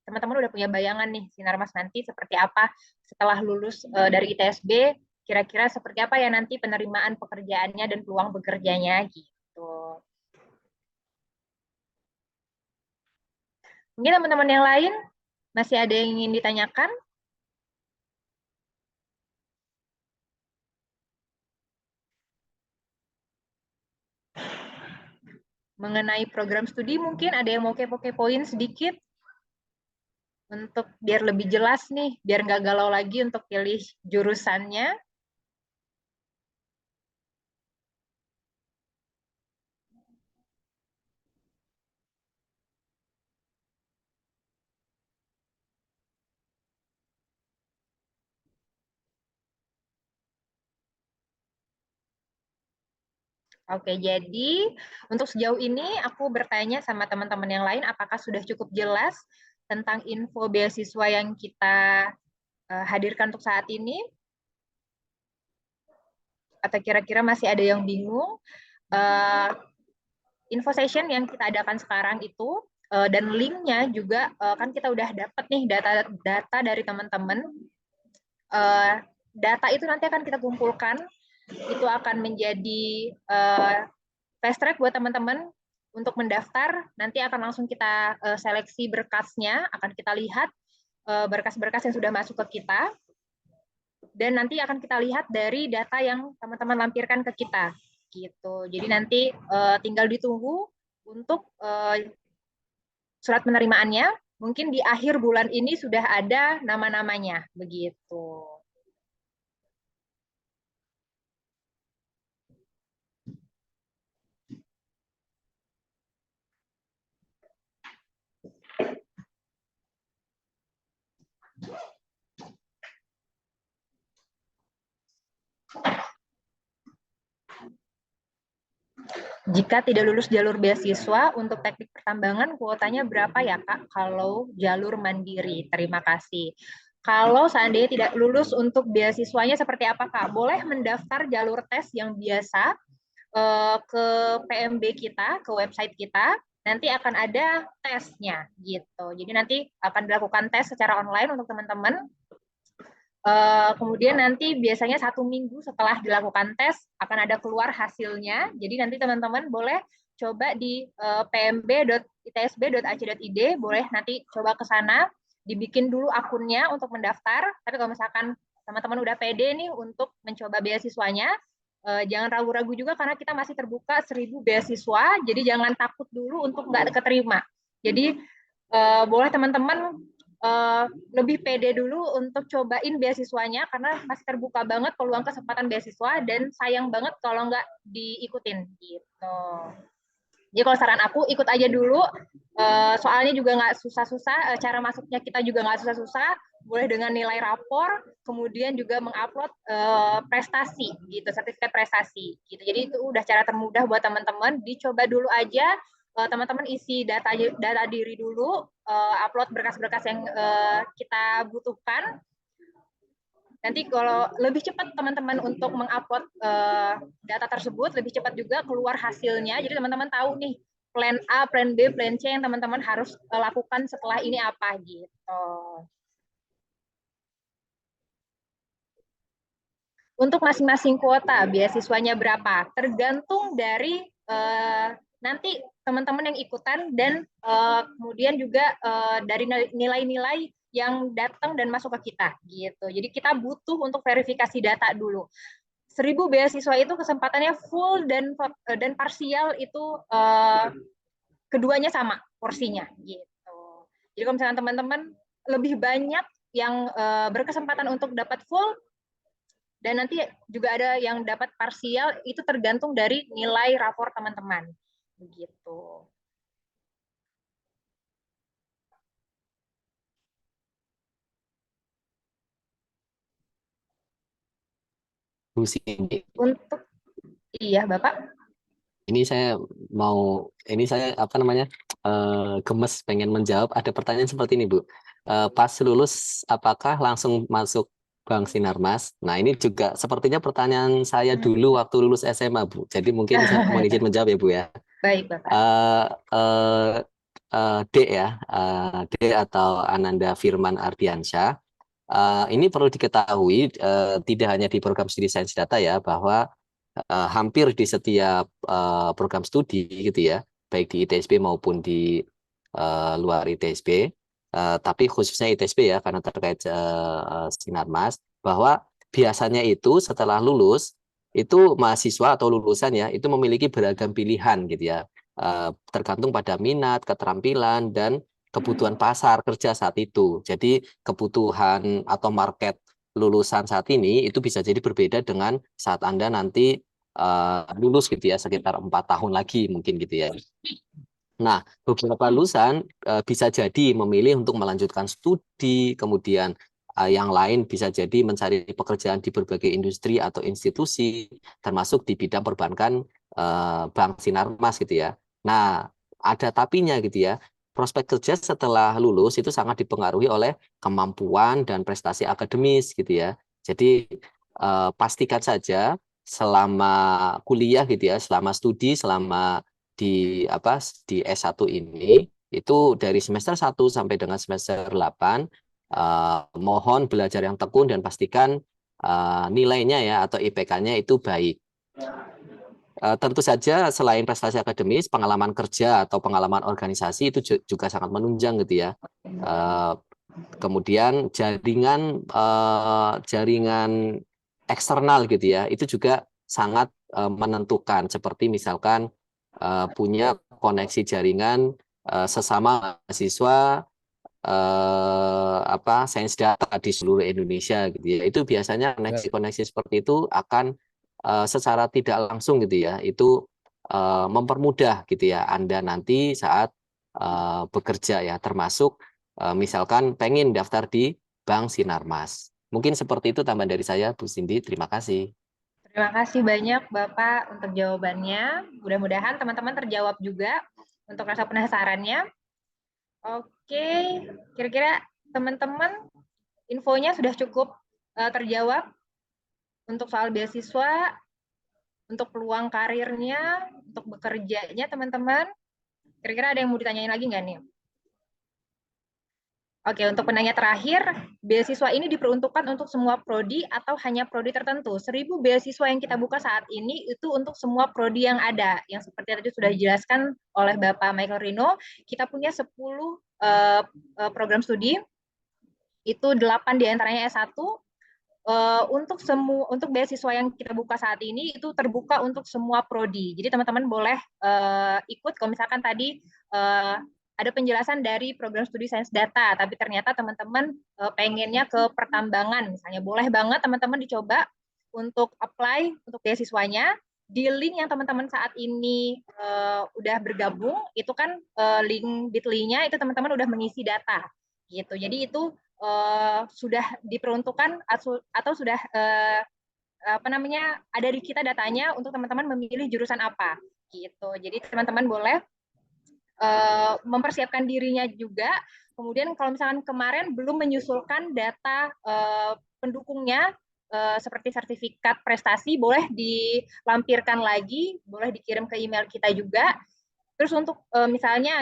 teman-teman udah punya bayangan nih Sinarmas nanti seperti apa setelah lulus dari ITSB, kira-kira seperti apa ya nanti penerimaan pekerjaannya dan peluang bekerjanya gitu. Mungkin teman-teman yang lain masih ada yang ingin ditanyakan? Mengenai program studi mungkin ada yang mau kepo-kepoin sedikit untuk biar lebih jelas nih, biar nggak galau lagi untuk pilih jurusannya. Oke, jadi untuk sejauh ini aku bertanya sama teman-teman yang lain, apakah sudah cukup jelas tentang info beasiswa yang kita hadirkan untuk saat ini? Atau kira-kira masih ada yang bingung? Info session yang kita adakan sekarang itu dan linknya juga kan kita udah dapat nih data dari teman-teman. Data itu nanti akan kita kumpulkan, itu akan menjadi fast track buat teman-teman untuk mendaftar. Nanti akan langsung kita seleksi berkasnya, akan kita lihat berkas-berkas yang sudah masuk ke kita, dan nanti akan kita lihat dari data yang teman-teman lampirkan ke kita. Gitu. Jadi nanti tinggal ditunggu untuk surat penerimaannya. Mungkin di akhir bulan ini sudah ada nama-namanya, begitu. Jika tidak lulus jalur beasiswa untuk teknik pertambangan, kuotanya berapa ya Kak kalau jalur mandiri? Terima kasih. Kalau seandainya tidak lulus untuk beasiswanya seperti apa Kak? Boleh mendaftar jalur tes yang biasa ke PMB kita, ke website kita. Nanti akan ada tesnya gitu. Jadi nanti akan dilakukan tes secara online untuk teman-teman. Kemudian nanti biasanya 1 minggu setelah dilakukan tes akan ada keluar hasilnya. Jadi nanti teman-teman boleh coba di pmb.itsb.ac.id, boleh nanti coba ke sana, dibikin dulu akunnya untuk mendaftar. Tapi kalau misalkan teman-teman udah pede nih untuk mencoba beasiswanya, jangan ragu-ragu juga karena kita masih terbuka 1.000 beasiswa, jadi jangan takut dulu untuk nggak keterima. Jadi boleh teman-teman lebih pede dulu untuk cobain beasiswanya karena masih terbuka banget peluang kesempatan beasiswa dan sayang banget kalau nggak diikutin gitu. Jadi kalau saran aku ikut aja dulu, soalnya juga nggak susah-susah, cara masuknya kita juga nggak susah-susah, boleh dengan nilai rapor, kemudian juga mengupload prestasi gitu, sertifikat prestasi gitu. Jadi itu udah cara termudah buat teman-teman, dicoba dulu aja. Teman-teman isi data diri dulu, upload berkas-berkas yang kita butuhkan. Nanti kalau lebih cepat teman-teman untuk mengupload data tersebut, lebih cepat juga keluar hasilnya. Jadi teman-teman tahu nih plan A, plan B, plan C yang teman-teman harus lakukan setelah ini apa gitu. Untuk masing-masing kuota, beasiswanya berapa? Tergantung dari nanti teman-teman yang ikutan dan kemudian juga dari nilai-nilai yang datang dan masuk ke kita gitu. Jadi kita butuh untuk verifikasi data dulu. 1.000 beasiswa itu kesempatannya full dan parsial itu keduanya sama porsinya gitu. Jadi kalau misalnya teman-teman lebih banyak yang berkesempatan untuk dapat full dan nanti juga ada yang dapat parsial, itu tergantung dari nilai rapor teman-teman begitu. Bu Cindy, Untuk iya Bapak. ini saya apa namanya gemes pengen menjawab. Ada pertanyaan seperti ini, Bu. Pas lulus apakah langsung masuk Bank Sinarmas? Nah, ini juga sepertinya pertanyaan saya dulu waktu lulus SMA, Bu. Jadi mungkin saya mohon izin menjawab ya, Bu ya. Baik, Bapak. D ya, D atau Ananda Firman Ardiansyah. Ini perlu diketahui tidak hanya di program studi sains data ya, bahwa hampir di setiap program studi gitu ya, baik di ITSB maupun di luar ITSB, tapi khususnya ITSB ya karena terkait Sinarmas, bahwa biasanya itu setelah lulus itu mahasiswa atau lulusan ya itu memiliki beragam pilihan gitu ya, tergantung pada minat, keterampilan dan kebutuhan pasar kerja saat itu. Jadi kebutuhan atau market lulusan saat ini itu bisa jadi berbeda dengan saat Anda nanti lulus gitu ya, sekitar 4 tahun lagi mungkin gitu ya. Nah, beberapa lulusan bisa jadi memilih untuk melanjutkan studi, kemudian yang lain bisa jadi mencari pekerjaan di berbagai industri atau institusi, termasuk di bidang perbankan Bank Sinarmas gitu ya. Nah, ada tapinya gitu ya. Prospek kerja setelah lulus itu sangat dipengaruhi oleh kemampuan dan prestasi akademis gitu ya. Jadi pastikan saja selama kuliah gitu ya, selama studi, selama di S1 ini itu dari semester 1 sampai dengan semester 8 mohon belajar yang tekun dan pastikan nilainya ya atau IPK-nya itu baik. Tentu saja selain prestasi akademis, pengalaman kerja atau pengalaman organisasi itu juga sangat menunjang gitu ya. Kemudian jaringan eksternal gitu ya, itu juga sangat menentukan. Seperti misalkan punya koneksi jaringan sesama mahasiswa sains data di seluruh Indonesia gitu ya. Itu biasanya koneksi-koneksi seperti itu akan secara tidak langsung gitu ya, itu mempermudah gitu ya Anda nanti saat bekerja ya, termasuk misalkan pengen daftar di Bank Sinarmas. Mungkin seperti itu tambahan dari saya, Bu Cindy. Terima kasih. Terima kasih banyak Bapak untuk jawabannya. Mudah-mudahan teman-teman terjawab juga untuk rasa penasarannya. Oke, kira-kira teman-teman infonya sudah cukup terjawab untuk soal beasiswa, untuk peluang karirnya, untuk bekerjanya teman-teman. Kira-kira ada yang mau ditanyain lagi nggak nih? Oke, untuk penanya terakhir, beasiswa ini diperuntukkan untuk semua prodi atau hanya prodi tertentu? 1.000 beasiswa yang kita buka saat ini itu untuk semua prodi yang ada. Yang seperti tadi sudah dijelaskan oleh Bapak Michael Rino, kita punya 10 program studi, itu 8 diantaranya S1. Untuk beasiswa yang kita buka saat ini itu terbuka untuk semua prodi. Jadi teman-teman boleh ikut kalau misalkan tadi ada penjelasan dari program studi sains data, tapi ternyata teman-teman pengennya ke pertambangan misalnya, boleh banget teman-teman dicoba untuk apply untuk beasiswanya. Di link yang teman-teman saat ini udah bergabung, itu kan link bit.ly-nya itu teman-teman udah mengisi data gitu. Jadi itu sudah diperuntukkan atau sudah ada di kita datanya untuk teman-teman memilih jurusan apa gitu. Jadi teman-teman boleh mempersiapkan dirinya juga. Kemudian kalau misalkan kemarin belum menyusulkan data pendukungnya seperti sertifikat prestasi, boleh dilampirkan lagi, boleh dikirim ke email kita juga. Terus untuk misalnya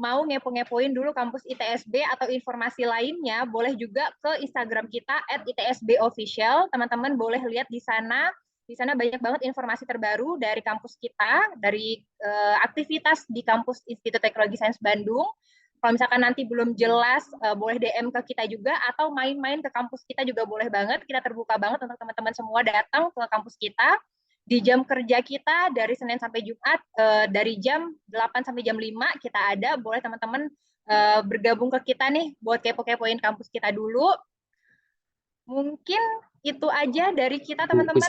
mau ngepo-ngepoin dulu kampus ITSB atau informasi lainnya, boleh juga ke Instagram kita @ITSBofficial. Teman-teman boleh lihat di sana. Di sana banyak banget informasi terbaru dari kampus kita, dari aktivitas di kampus Institut Teknologi Sains Bandung. Kalau misalkan nanti belum jelas, boleh DM ke kita juga, atau main-main ke kampus kita juga boleh banget. Kita terbuka banget untuk teman-teman semua datang ke kampus kita. Di jam kerja kita dari Senin sampai Jumat, dari jam 8 sampai jam 5 kita ada. Boleh teman-teman bergabung ke kita nih buat kepo-kepoin kampus kita dulu. Mungkin itu aja dari kita teman-teman.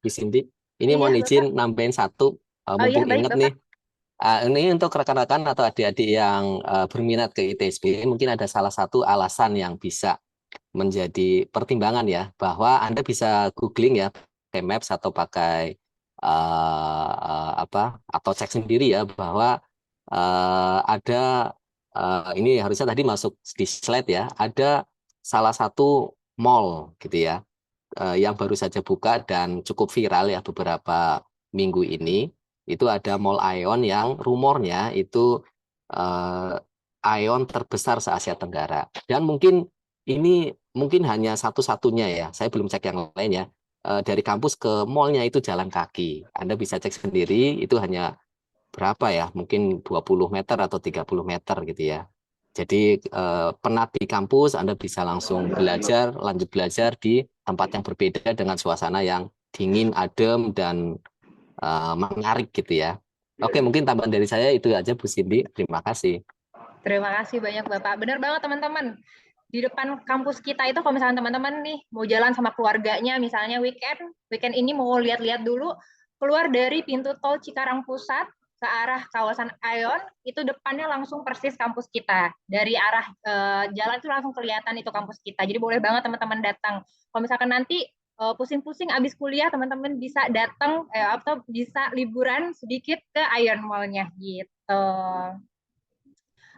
Bu Cindy, ini mohon izin nambahin satu, mumpung ingat nih. Ini untuk rekan-rekan atau adik-adik yang berminat ke ITSB, mungkin ada salah satu alasan yang bisa menjadi pertimbangan ya, bahwa Anda bisa googling ya, pakai Maps atau pakai atau cek sendiri ya, bahwa ada ini harusnya tadi masuk di slide ya, ada salah satu mall gitu ya, yang baru saja buka dan cukup viral ya beberapa minggu ini. Itu ada Mall Aeon yang rumornya itu Aeon terbesar se-Asia Tenggara. Dan mungkin ini hanya satu-satunya ya, saya belum cek yang lain ya. Dari kampus ke mallnya itu jalan kaki. Anda bisa cek sendiri, itu hanya berapa ya, mungkin 20 meter atau 30 meter gitu ya. Jadi penat di kampus, Anda bisa langsung belajar, lanjut belajar di tempat yang berbeda dengan suasana yang dingin, adem, dan menarik gitu ya. Oke, mungkin tambahan dari saya itu aja Bu Cindy. Terima kasih. Terima kasih banyak Bapak. Benar banget teman-teman. Di depan kampus kita itu kalau misalnya teman-teman nih mau jalan sama keluarganya, misalnya weekend ini mau lihat-lihat dulu, keluar dari pintu tol Cikarang Pusat ke arah kawasan Aeon, itu depannya langsung persis kampus kita. Dari arah jalan itu langsung kelihatan itu kampus kita. Jadi boleh banget teman-teman datang. Kalau misalkan nanti pusing-pusing abis kuliah, teman-teman bisa datang atau bisa liburan sedikit ke Aeon Mall-nya gitu.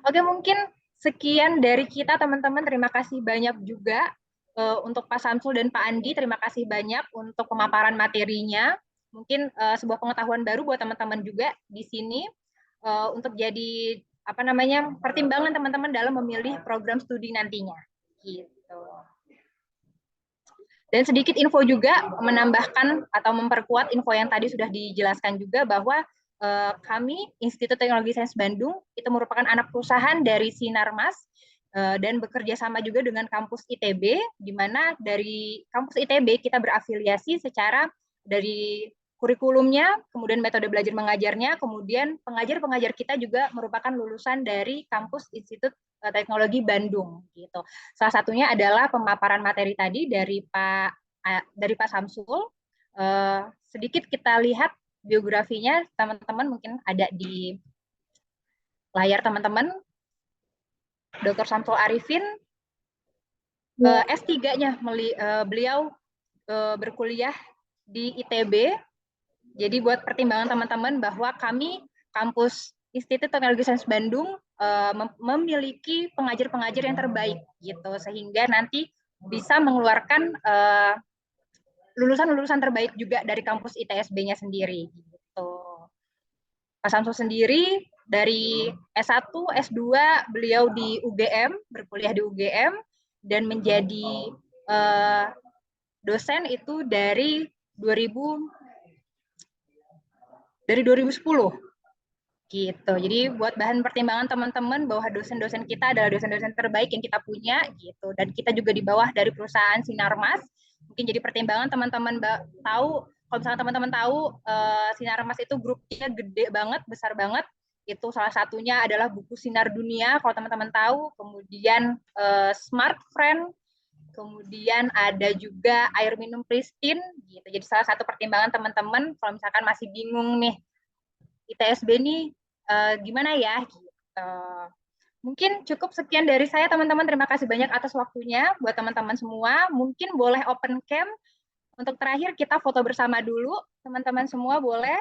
Oke, mungkin sekian dari kita teman-teman. Terima kasih banyak juga untuk Pak Samsul dan Pak Andi. Terima kasih banyak untuk pemaparan materinya. Mungkin sebuah pengetahuan baru buat teman-teman juga di sini untuk jadi pertimbangan teman-teman dalam memilih program studi nantinya. Gitu. Dan sedikit info juga menambahkan atau memperkuat info yang tadi sudah dijelaskan juga bahwa kami Institut Teknologi Sains Bandung itu merupakan anak perusahaan dari Sinarmas dan bekerja sama juga dengan kampus ITB, di mana dari kampus ITB kita berafiliasi secara dari kurikulumnya, kemudian metode belajar mengajarnya, kemudian pengajar-pengajar kita juga merupakan lulusan dari kampus Institut Teknologi Bandung gitu. Salah satunya adalah pemaparan materi tadi dari Pak Samsul. Sedikit kita lihat biografinya, teman-teman mungkin ada di layar teman-teman. Dr. Samsul Arifin, S3-nya beliau berkuliah di ITB. Jadi buat pertimbangan teman-teman bahwa kami kampus Institut Teknologi Sains Bandung memiliki pengajar-pengajar yang terbaik gitu, sehingga nanti bisa mengeluarkan lulusan-lulusan terbaik juga dari kampus ITSB-nya sendiri gitu. Pak Samsul sendiri dari S1, S2 beliau di UGM, berkuliah di UGM dan menjadi dosen itu dari 2010 gitu. Jadi buat bahan pertimbangan teman-teman bahwa dosen-dosen kita adalah dosen-dosen terbaik yang kita punya gitu, dan kita juga di bawah dari perusahaan Sinarmas. Mungkin jadi pertimbangan teman-teman tahu, kalau misalnya teman-teman tahu Sinarmas itu grupnya gede banget, besar banget. Itu salah satunya adalah buku Sinar Dunia kalau teman-teman tahu, kemudian Smart Friend, kemudian ada juga air minum pristine gitu. Jadi salah satu pertimbangan teman-teman kalau misalkan masih bingung nih ITSB nih gimana ya gitu. Mungkin cukup sekian dari saya teman-teman. Terima kasih banyak atas waktunya buat teman-teman semua. Mungkin boleh open cam. Untuk terakhir kita foto bersama dulu. Teman-teman semua boleh.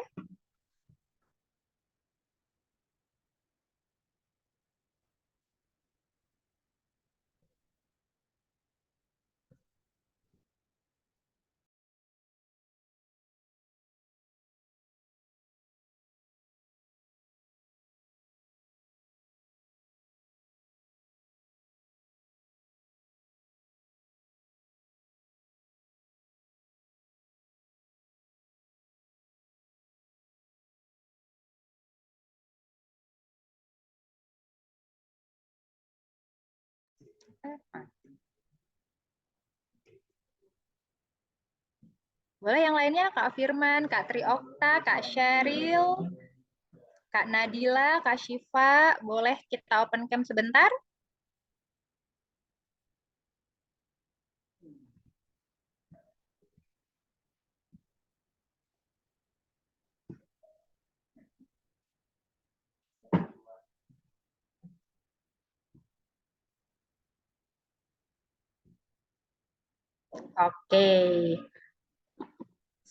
Boleh yang lainnya, Kak Firman, Kak Triokta, Kak Sheryl, Kak Nadila, Kak Syifa, boleh kita open cam sebentar? Oke.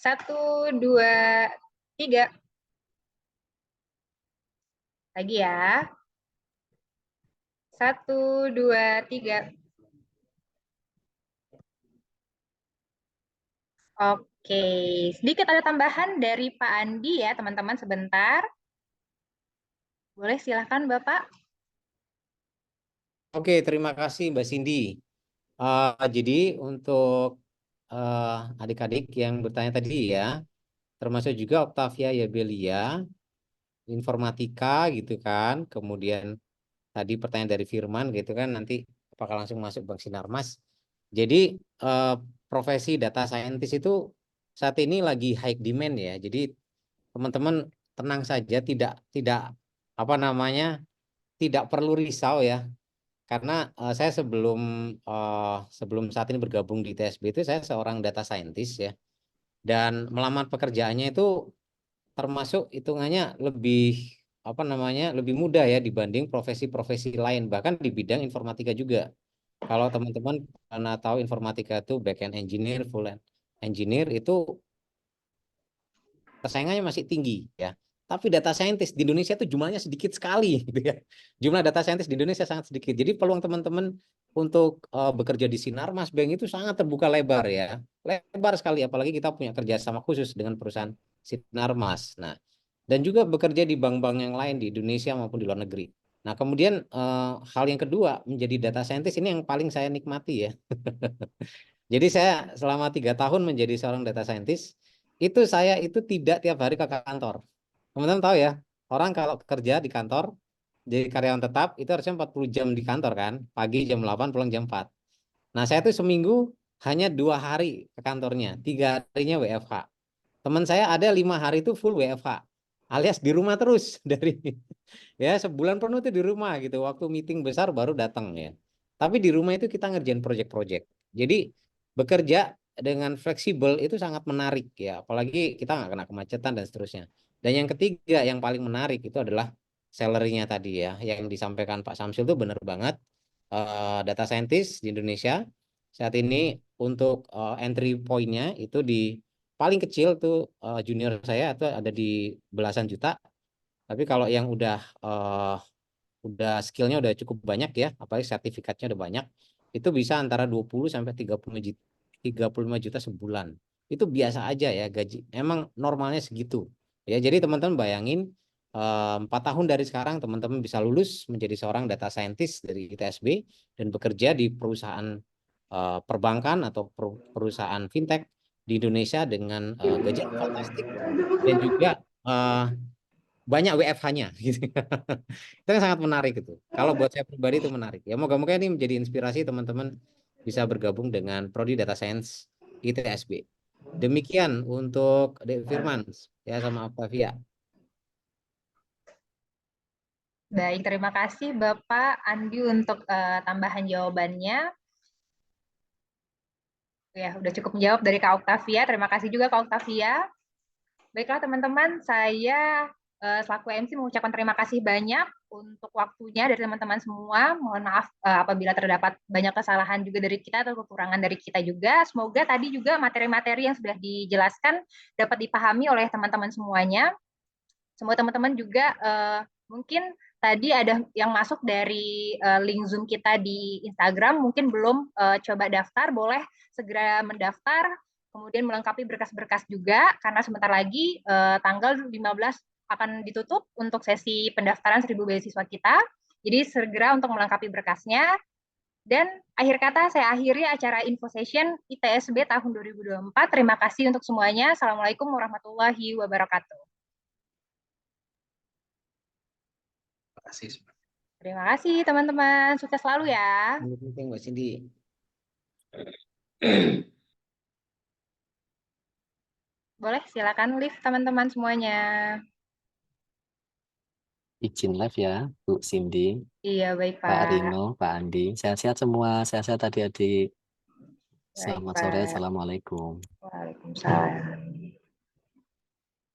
1, 2, 3. Lagi ya. 1, 2, 3. Oke, sedikit ada tambahan dari Pak Andi ya teman-teman sebentar. Boleh silahkan Bapak. Oke, terima kasih Mbak Cindy. Jadi untuk adik-adik yang bertanya tadi ya, termasuk juga Octavia Yabelia, informatika gitu kan, kemudian tadi pertanyaan dari Firman gitu kan, nanti apakah langsung masuk Bank Sinarmas. Jadi profesi data scientist itu saat ini lagi high demand ya. Jadi teman-teman tenang saja, tidak apa namanya, tidak perlu risau ya. Karena saya sebelum saat ini bergabung di ITSB itu saya seorang data scientist ya. Dan melamar pekerjaannya itu termasuk hitungannya lebih apa namanya, lebih mudah ya dibanding profesi-profesi lain, bahkan di bidang informatika juga. Kalau teman-teman pernah tahu informatika itu back-end engineer, full-end engineer itu persaingannya masih tinggi ya. Tapi data scientist di Indonesia itu jumlahnya sedikit sekali gitu ya. Jumlah data scientist di Indonesia sangat sedikit. Jadi peluang teman-teman untuk bekerja di Sinarmas Bank itu sangat terbuka lebar ya. Lebar sekali, apalagi kita punya kerjasama khusus dengan perusahaan Sinarmas. Nah, dan juga bekerja di bank-bank yang lain di Indonesia maupun di luar negeri. Nah, kemudian hal yang kedua, menjadi data scientist ini yang paling saya nikmati ya. Jadi saya selama 3 tahun menjadi seorang data scientist, itu saya itu tidak tiap hari ke kantor. Teman-teman tahu ya, orang kalau kerja di kantor, jadi karyawan tetap, itu harusnya 40 jam di kantor kan, pagi jam 8, pulang jam 4. Nah, saya tuh seminggu hanya 2 hari ke kantornya, 3 harinya WFH. Teman saya ada 5 hari itu full WFH, alias di rumah terus dari ya sebulan penuh itu di rumah gitu. Waktu meeting besar baru datang ya. Tapi di rumah itu kita ngerjain project-project. Jadi bekerja dengan fleksibel itu sangat menarik ya. Apalagi kita nggak kena kemacetan dan seterusnya. Dan yang ketiga yang paling menarik itu adalah salary-nya tadi ya. Yang disampaikan Pak Samsul itu benar banget. Data scientist di Indonesia saat ini untuk entry point-nya itu di paling kecil tuh junior saya itu ada di belasan juta. Tapi kalau yang udah skillnya udah cukup banyak ya, apalagi sertifikatnya udah banyak, itu bisa antara 20 sampai 35 juta sebulan. Itu biasa aja ya gaji. Emang normalnya segitu. Ya, jadi teman-teman bayangin 4 tahun dari sekarang teman-teman bisa lulus menjadi seorang data scientist dari ITSB dan bekerja di perusahaan perbankan atau perusahaan fintech di Indonesia dengan gaji yang fantastik dan juga banyak WFH-nya gitu. Itu yang sangat menarik itu. Kalau buat saya pribadi itu menarik. Ya moga-moga ini menjadi inspirasi teman-teman bisa bergabung dengan Prodi Data Science ITSB. Demikian untuk Dek Firman ya sama Octavia. Baik, terima kasih Bapak Andi untuk tambahan jawabannya. Ya, udah cukup menjawab dari Kak Octavia. Terima kasih juga Kak Octavia. Baiklah teman-teman, saya selaku MC mengucapkan terima kasih banyak untuk waktunya dari teman-teman semua. Mohon maaf apabila terdapat banyak kesalahan juga dari kita atau kekurangan dari kita juga. Semoga tadi juga materi-materi yang sudah dijelaskan dapat dipahami oleh teman-teman semuanya. Semua teman-teman juga mungkin tadi ada yang masuk dari link Zoom kita di Instagram, mungkin belum coba daftar, boleh segera mendaftar, kemudian melengkapi berkas-berkas juga, karena sebentar lagi tanggal 15 akan ditutup untuk sesi pendaftaran 1000 beasiswa kita. Jadi segera untuk melengkapi berkasnya. Dan akhir kata saya akhiri acara Info Session ITSB tahun 2024. Terima kasih untuk semuanya. Assalamualaikum warahmatullahi wabarakatuh. Terima kasih teman-teman. Sukses selalu ya. Penting Mbak Cindy. Boleh silakan live teman-teman semuanya. Izin live ya, Bu Cindy, Iya, baik Pak Pak. Rino, Pak Andi. Sehat-sehat semua, sehat-sehat adik-adik. Baik, Selamat Pak. sore, Assalamualaikum. Waalaikumsalam.